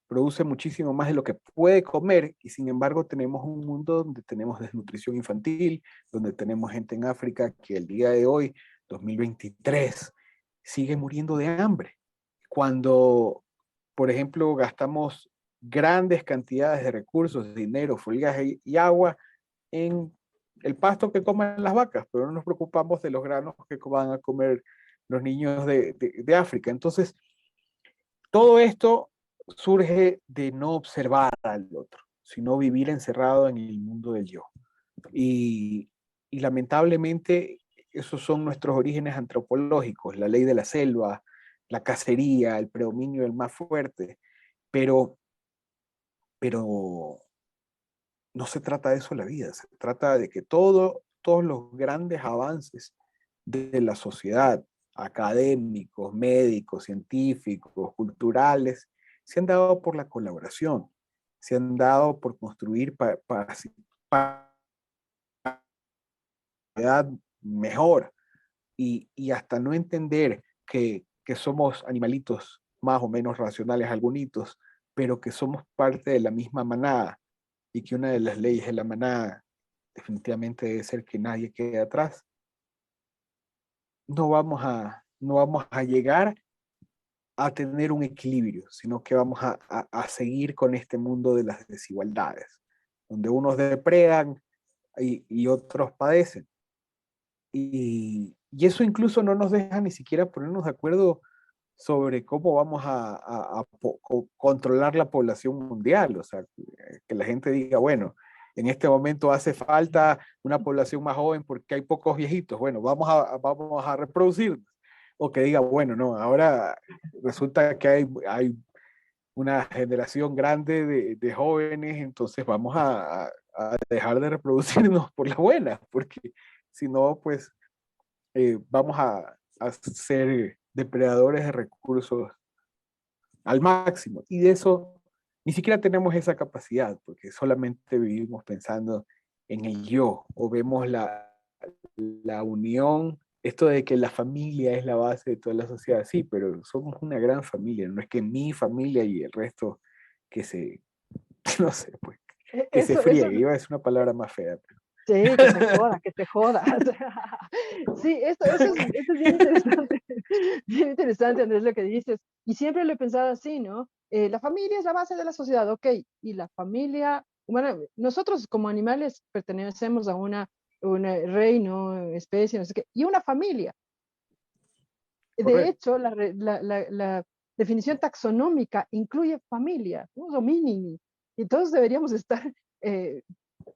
produce muchísimo más de lo que puede comer, y sin embargo tenemos un mundo donde tenemos desnutrición infantil, donde tenemos gente en África que el día de hoy, 2023, sigue muriendo de hambre. Cuando, por ejemplo, gastamos grandes cantidades de recursos, dinero, follaje y agua en el pasto que comen las vacas, pero no nos preocupamos de los granos que van a comer los niños de África. Entonces, todo esto surge de no observar al otro, sino vivir encerrado en el mundo del yo. Y, y lamentablemente esos son nuestros orígenes antropológicos, la ley de la selva, la cacería, el predominio del más fuerte, pero, pero no se trata de eso la vida, se trata de que todos los grandes avances de la sociedad, académicos, médicos, científicos, culturales, se han dado por la colaboración, se han dado por construir para mejor y hasta no entender que somos animalitos más o menos racionales algunitos, pero que somos parte de la misma manada y que una de las leyes de la manada definitivamente debe ser que nadie quede atrás, no vamos a llegar a tener un equilibrio, sino que vamos a seguir con este mundo de las desigualdades, donde unos depredan y otros padecen. Y eso incluso no nos deja ni siquiera ponernos de acuerdo sobre cómo vamos controlar la población mundial. O sea, que la gente diga, bueno, en este momento hace falta una población más joven porque hay pocos viejitos. Bueno, vamos a reproducirnos. O que diga, bueno, no, ahora resulta que hay una generación grande de jóvenes, entonces vamos a dejar de reproducirnos por la buena, porque si no, pues vamos a ser depredadores de recursos al máximo. Y de eso ni siquiera tenemos esa capacidad, porque solamente vivimos pensando en el yo, o vemos la unión, esto de que la familia es la base de toda la sociedad, sí, pero somos una gran familia, no es que mi familia y el resto que se, no sé, pues, que se Eso, friegue, iba a decir una palabra más fea. Pero... sí, que se joda, que se joda. Sí, esto es bien interesante, bien interesante, Andrés, lo que dices. Y siempre lo he pensado así, ¿no? La familia es la base de la sociedad, ok. Y la familia, bueno, nosotros como animales pertenecemos a un reino, especie, no sé qué, y una familia. De Correcto. hecho, la definición taxonómica incluye familia, ¿no? Hominini. Y todos deberíamos estar eh,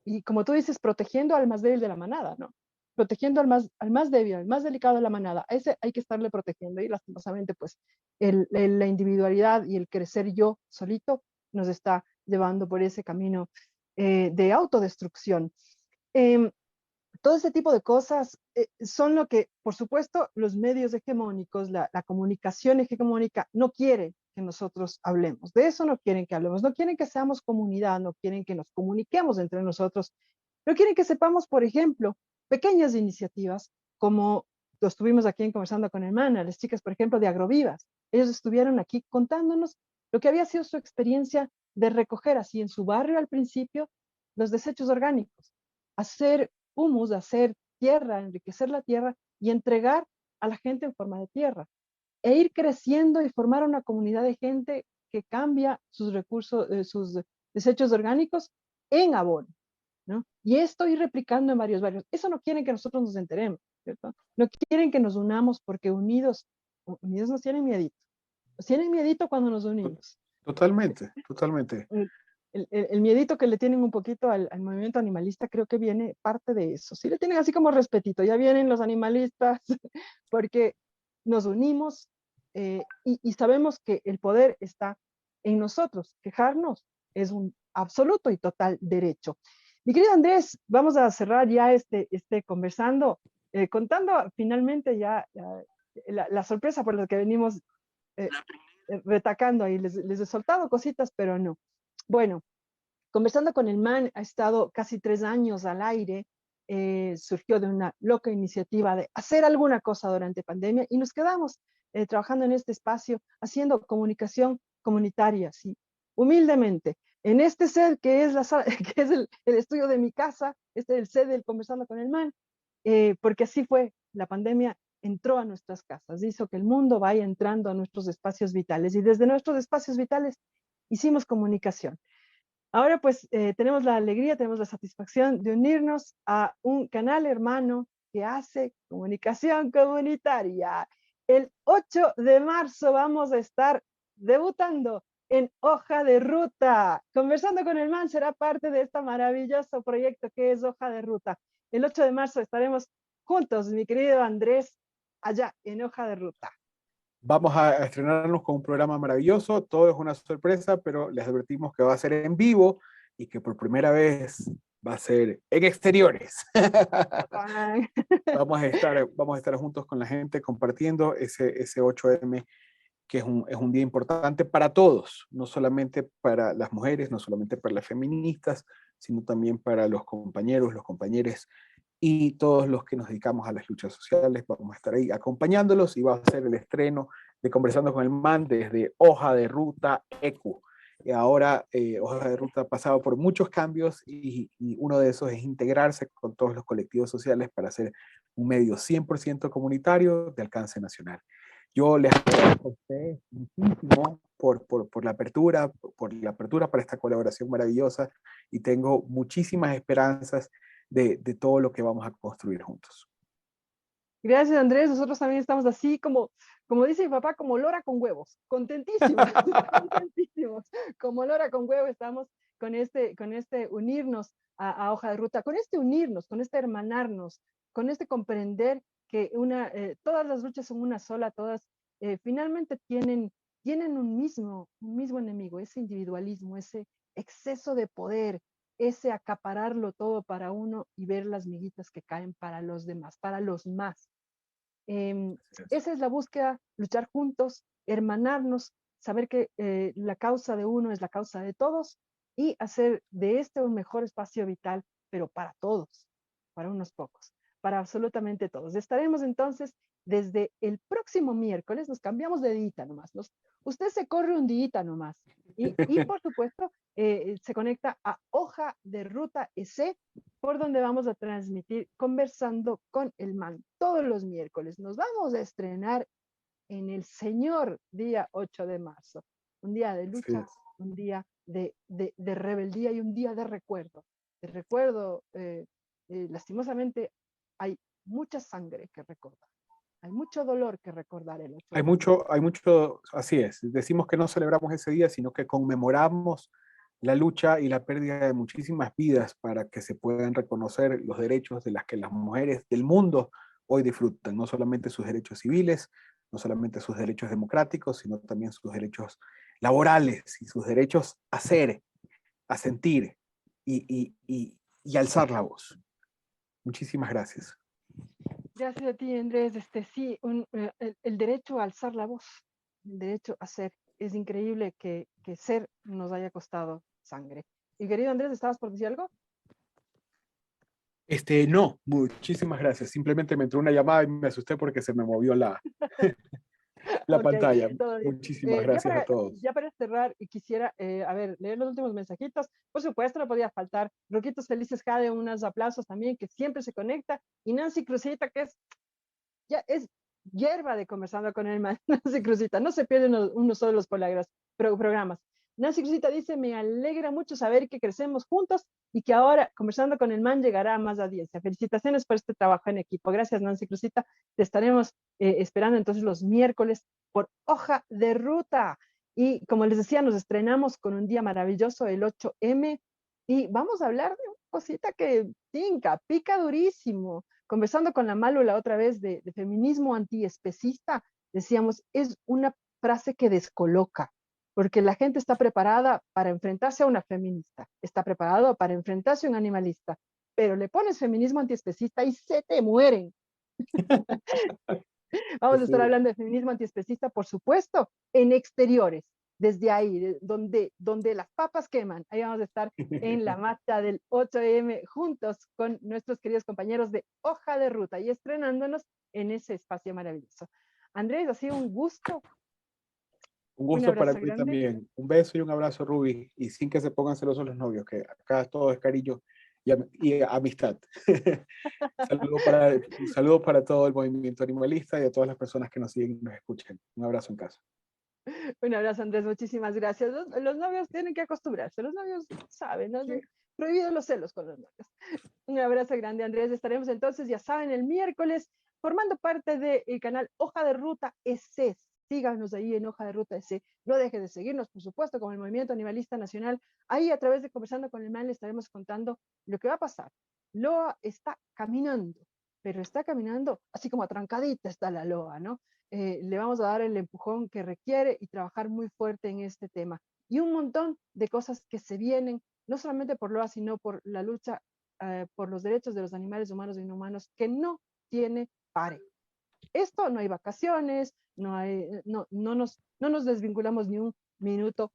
y como tú dices, protegiendo al más débil de la manada, ¿no? Protegiendo al más débil, al más delicado de la manada. A ese hay que estarle protegiendo y lastimosamente, pues, la individualidad y el crecer yo solito nos está llevando por ese camino de autodestrucción. Eh, Todo ese tipo de cosas son lo que, por supuesto, los medios hegemónicos, la comunicación hegemónica no quiere que nosotros hablemos. De eso no quieren que hablemos. No quieren que seamos comunidad, no quieren que nos comuniquemos entre nosotros. No quieren que sepamos, por ejemplo, pequeñas iniciativas como lo estuvimos aquí conversando con Hermana, las chicas, por ejemplo, de Agrovivas. Ellos estuvieron aquí contándonos lo que había sido su experiencia de recoger así en su barrio al principio los desechos orgánicos, hacer humus, hacer tierra, enriquecer la tierra y entregar a la gente en forma de tierra. E ir creciendo y formar una comunidad de gente que cambia sus recursos, sus desechos orgánicos en abono, ¿no? Y esto ir replicando en varios barrios. Eso no quieren que nosotros nos enteremos, ¿cierto? No quieren que nos unamos porque unidos nos tienen miedito. Nos tienen miedito cuando nos unimos. Totalmente, totalmente. El miedito que le tienen un poquito al movimiento animalista creo que viene parte de eso. Sí le tienen así como respetito, ya vienen los animalistas, porque nos unimos y sabemos que el poder está en nosotros. Quejarnos es un absoluto y total derecho. Mi querido Andrés, vamos a cerrar ya este conversando. contando finalmente ya la sorpresa por la que venimos retacando ahí. Les he soltado cositas, pero no. Bueno, conversando con el MAN, ha estado casi 3 años al aire, surgió de una loca iniciativa de hacer alguna cosa durante pandemia y nos quedamos trabajando en este espacio, haciendo comunicación comunitaria, sí, humildemente. En este set que es, que es el estudio de mi casa, este es el set del Conversando con el MAN, porque así fue, la pandemia entró a nuestras casas, hizo que el mundo vaya entrando a nuestros espacios vitales y desde nuestros espacios vitales hicimos comunicación. Ahora pues tenemos la alegría, tenemos la satisfacción de unirnos a un canal hermano que hace comunicación comunitaria. El 8 de marzo vamos a estar debutando en Hoja de Ruta. Conversando con el MAN será parte de este maravilloso proyecto que es Hoja de Ruta. El 8 de marzo estaremos juntos, mi querido Andrés, allá en Hoja de Ruta. Vamos a estrenarnos con un programa maravilloso, todo es una sorpresa, pero les advertimos que va a ser en vivo y que por primera vez va a ser en exteriores. Vamos a estar juntos con la gente compartiendo ese 8M, que es un día importante para todos, no solamente para las mujeres, no solamente para las feministas, sino también para los compañeros, los compañeros y todos los que nos dedicamos a las luchas sociales. Vamos a estar ahí acompañándolos y va a ser el estreno de Conversando con el MAN desde Hoja de Ruta ECU. Y ahora Hoja de Ruta ha pasado por muchos cambios y uno de esos es integrarse con todos los colectivos sociales para hacer un medio 100% comunitario de alcance nacional. Yo les agradezco a ustedes muchísimo por la apertura para esta colaboración maravillosa y tengo muchísimas esperanzas de todo lo que vamos a construir juntos. Gracias, Andrés. Nosotros también estamos así como dice mi papá, como lora con huevos, contentísimos, contentísimos. Como lora con huevos estamos con este unirnos a Hoja de Ruta, con este unirnos, con este hermanarnos, con este comprender que todas las luchas son una sola, todas finalmente tienen un mismo enemigo, ese individualismo, ese exceso de poder, ese acapararlo todo para uno y ver las miguitas que caen para los demás, para los más. Esa es la búsqueda, luchar juntos, hermanarnos, saber que la causa de uno es la causa de todos y hacer de este un mejor espacio vital, pero para todos, para unos pocos, para absolutamente todos. Estaremos entonces desde el próximo miércoles, nos cambiamos de día nomás, usted se corre un día nomás y por supuesto se conecta a Hoja de Ruta EC, por donde vamos a transmitir Conversando con el MAN todos los miércoles. Nos vamos a estrenar en el señor día 8 de marzo, un día de lucha, sí, un día de rebeldía y un día de recuerdo. Lastimosamente hay mucha sangre que recordar. Hay mucho dolor que recordar el 8 de marzo. Hay mucho, así es. Decimos que no celebramos ese día, sino que conmemoramos la lucha y la pérdida de muchísimas vidas para que se puedan reconocer los derechos de las que las mujeres del mundo hoy disfrutan, no solamente sus derechos civiles, no solamente sus derechos democráticos, sino también sus derechos laborales y sus derechos a ser, a sentir y alzar la voz. Muchísimas gracias. Gracias a ti, Andrés. Sí, el derecho a alzar la voz, el derecho a ser. Es increíble que ser nos haya costado sangre. Y querido Andrés, ¿estabas por decir algo? No, muchísimas gracias. Simplemente me entró una llamada y me asusté porque se me movió la okay, pantalla. Muchísimas gracias a todos. Ya para cerrar, y quisiera, leer los últimos mensajitos. Por supuesto, no podía faltar. Roquitos Felices Jade, unos aplausos también, que siempre se conecta. Y Nancy Cruzita, que es hierba de Conversando con el MAN. Nancy Cruzita, no se pierde uno solo de los programas. Nancy Cruzita dice, me alegra mucho saber que crecemos juntos y que ahora Conversando con el MAN llegará a más audiencia. Felicitaciones por este trabajo en equipo. Gracias, Nancy Cruzita. Te estaremos esperando entonces los miércoles por Hoja de Ruta. Y como les decía, nos estrenamos con un día maravilloso, el 8M, y vamos a hablar de una cosita que pica durísimo. Conversando con la Malu la otra vez de feminismo antiespecista, decíamos, es una frase que descoloca, porque la gente está preparada para enfrentarse a una feminista, está preparado para enfrentarse a un animalista, pero le pones feminismo antiespecista y se te mueren. Vamos a estar hablando de feminismo antiespecista, por supuesto, en exteriores, desde ahí, donde las papas queman. Ahí vamos a estar en la marcha del 8M juntos con nuestros queridos compañeros de Hoja de Ruta y estrenándonos en ese espacio maravilloso. Andrés, ha sido un gusto. Un Un gusto para abrazo mí grande. también. Un beso y un abrazo, Ruby. Y sin que se pongan celosos los novios, que acá todo es cariño y amistad. Un saludo para todo el movimiento animalista y a todas las personas que nos siguen y nos escuchan. Un abrazo en casa. Un abrazo, Andrés, muchísimas gracias. Los novios tienen que acostumbrarse, los novios saben, ¿no? Sí. Prohibido los celos con los novios. Un abrazo grande, Andrés. Estaremos entonces, ya saben, el miércoles formando parte del canal Hoja de Ruta EC. Síganos ahí en Hoja de Ruta EC. No deje de seguirnos, por supuesto, con el Movimiento Animalista Nacional. Ahí, a través de Conversando con el MAN, le estaremos contando lo que va a pasar. Loa está caminando, pero está caminando así como atrancadita está la Loa, ¿no? Le vamos a dar el empujón que requiere y trabajar muy fuerte en este tema. Y un montón de cosas que se vienen, no solamente por Loa, sino por la lucha por los derechos de los animales humanos e inhumanos, que no tiene pare. Esto no hay vacaciones, no nos desvinculamos ni un minuto,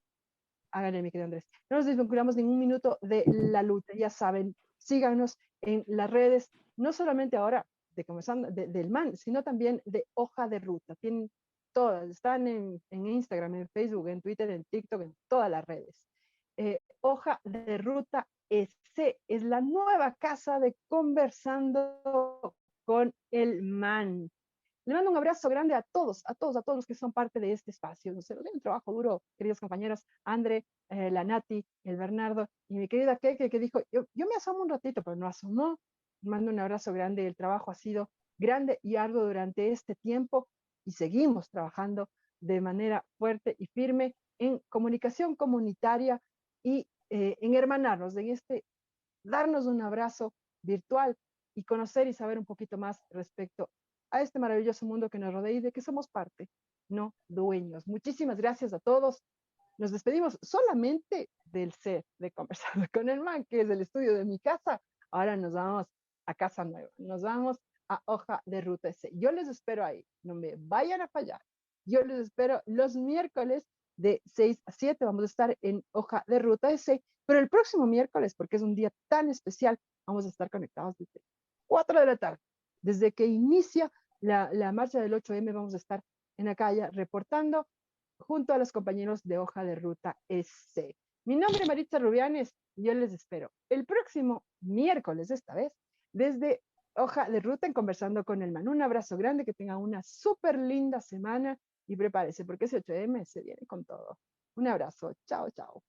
háganle mi querido Andrés, no nos desvinculamos ni un minuto de la lucha, ya saben, síganos en las redes, no solamente ahora del MAN, sino también de Hoja de Ruta. Tienen todas, están en Instagram, en Facebook, en Twitter, en TikTok, en todas las redes. Hoja de Ruta EC es la nueva casa de Conversando con el MAN. Le mando un abrazo grande a todos los que son parte de este espacio. No sé, un trabajo duro, queridos compañeros, André, la Nati, el Bernardo y mi querida Keke, que dijo, yo me asomo un ratito, pero no asomó. Mando un abrazo grande. El trabajo ha sido grande y arduo durante este tiempo y seguimos trabajando de manera fuerte y firme en comunicación comunitaria y en hermanarnos, en darnos un abrazo virtual y conocer y saber un poquito más respecto a este maravilloso mundo que nos rodea y de que somos parte, no dueños. Muchísimas gracias a todos. Nos despedimos solamente del set de Conversando con el Man, que es el estudio de mi casa. Ahora nos vamos a Casa Nueva, nos vamos a Hoja de Ruta S. Yo les espero ahí, no me vayan a fallar. Yo les espero los miércoles de 6 a 7, vamos a estar en Hoja de Ruta S, pero el próximo miércoles, porque es un día tan especial, vamos a estar conectados desde 4 de la tarde. Desde que inicia la marcha del 8M, vamos a estar en la calle reportando junto a los compañeros de Hoja de Ruta SC. Mi nombre es Maritza Rubianes y yo les espero el próximo miércoles, esta vez, desde Hoja de Ruta en Conversando con el Man. Un abrazo grande, que tengan una súper linda semana y prepárese porque ese 8M se viene con todo. Un abrazo, chao, chao.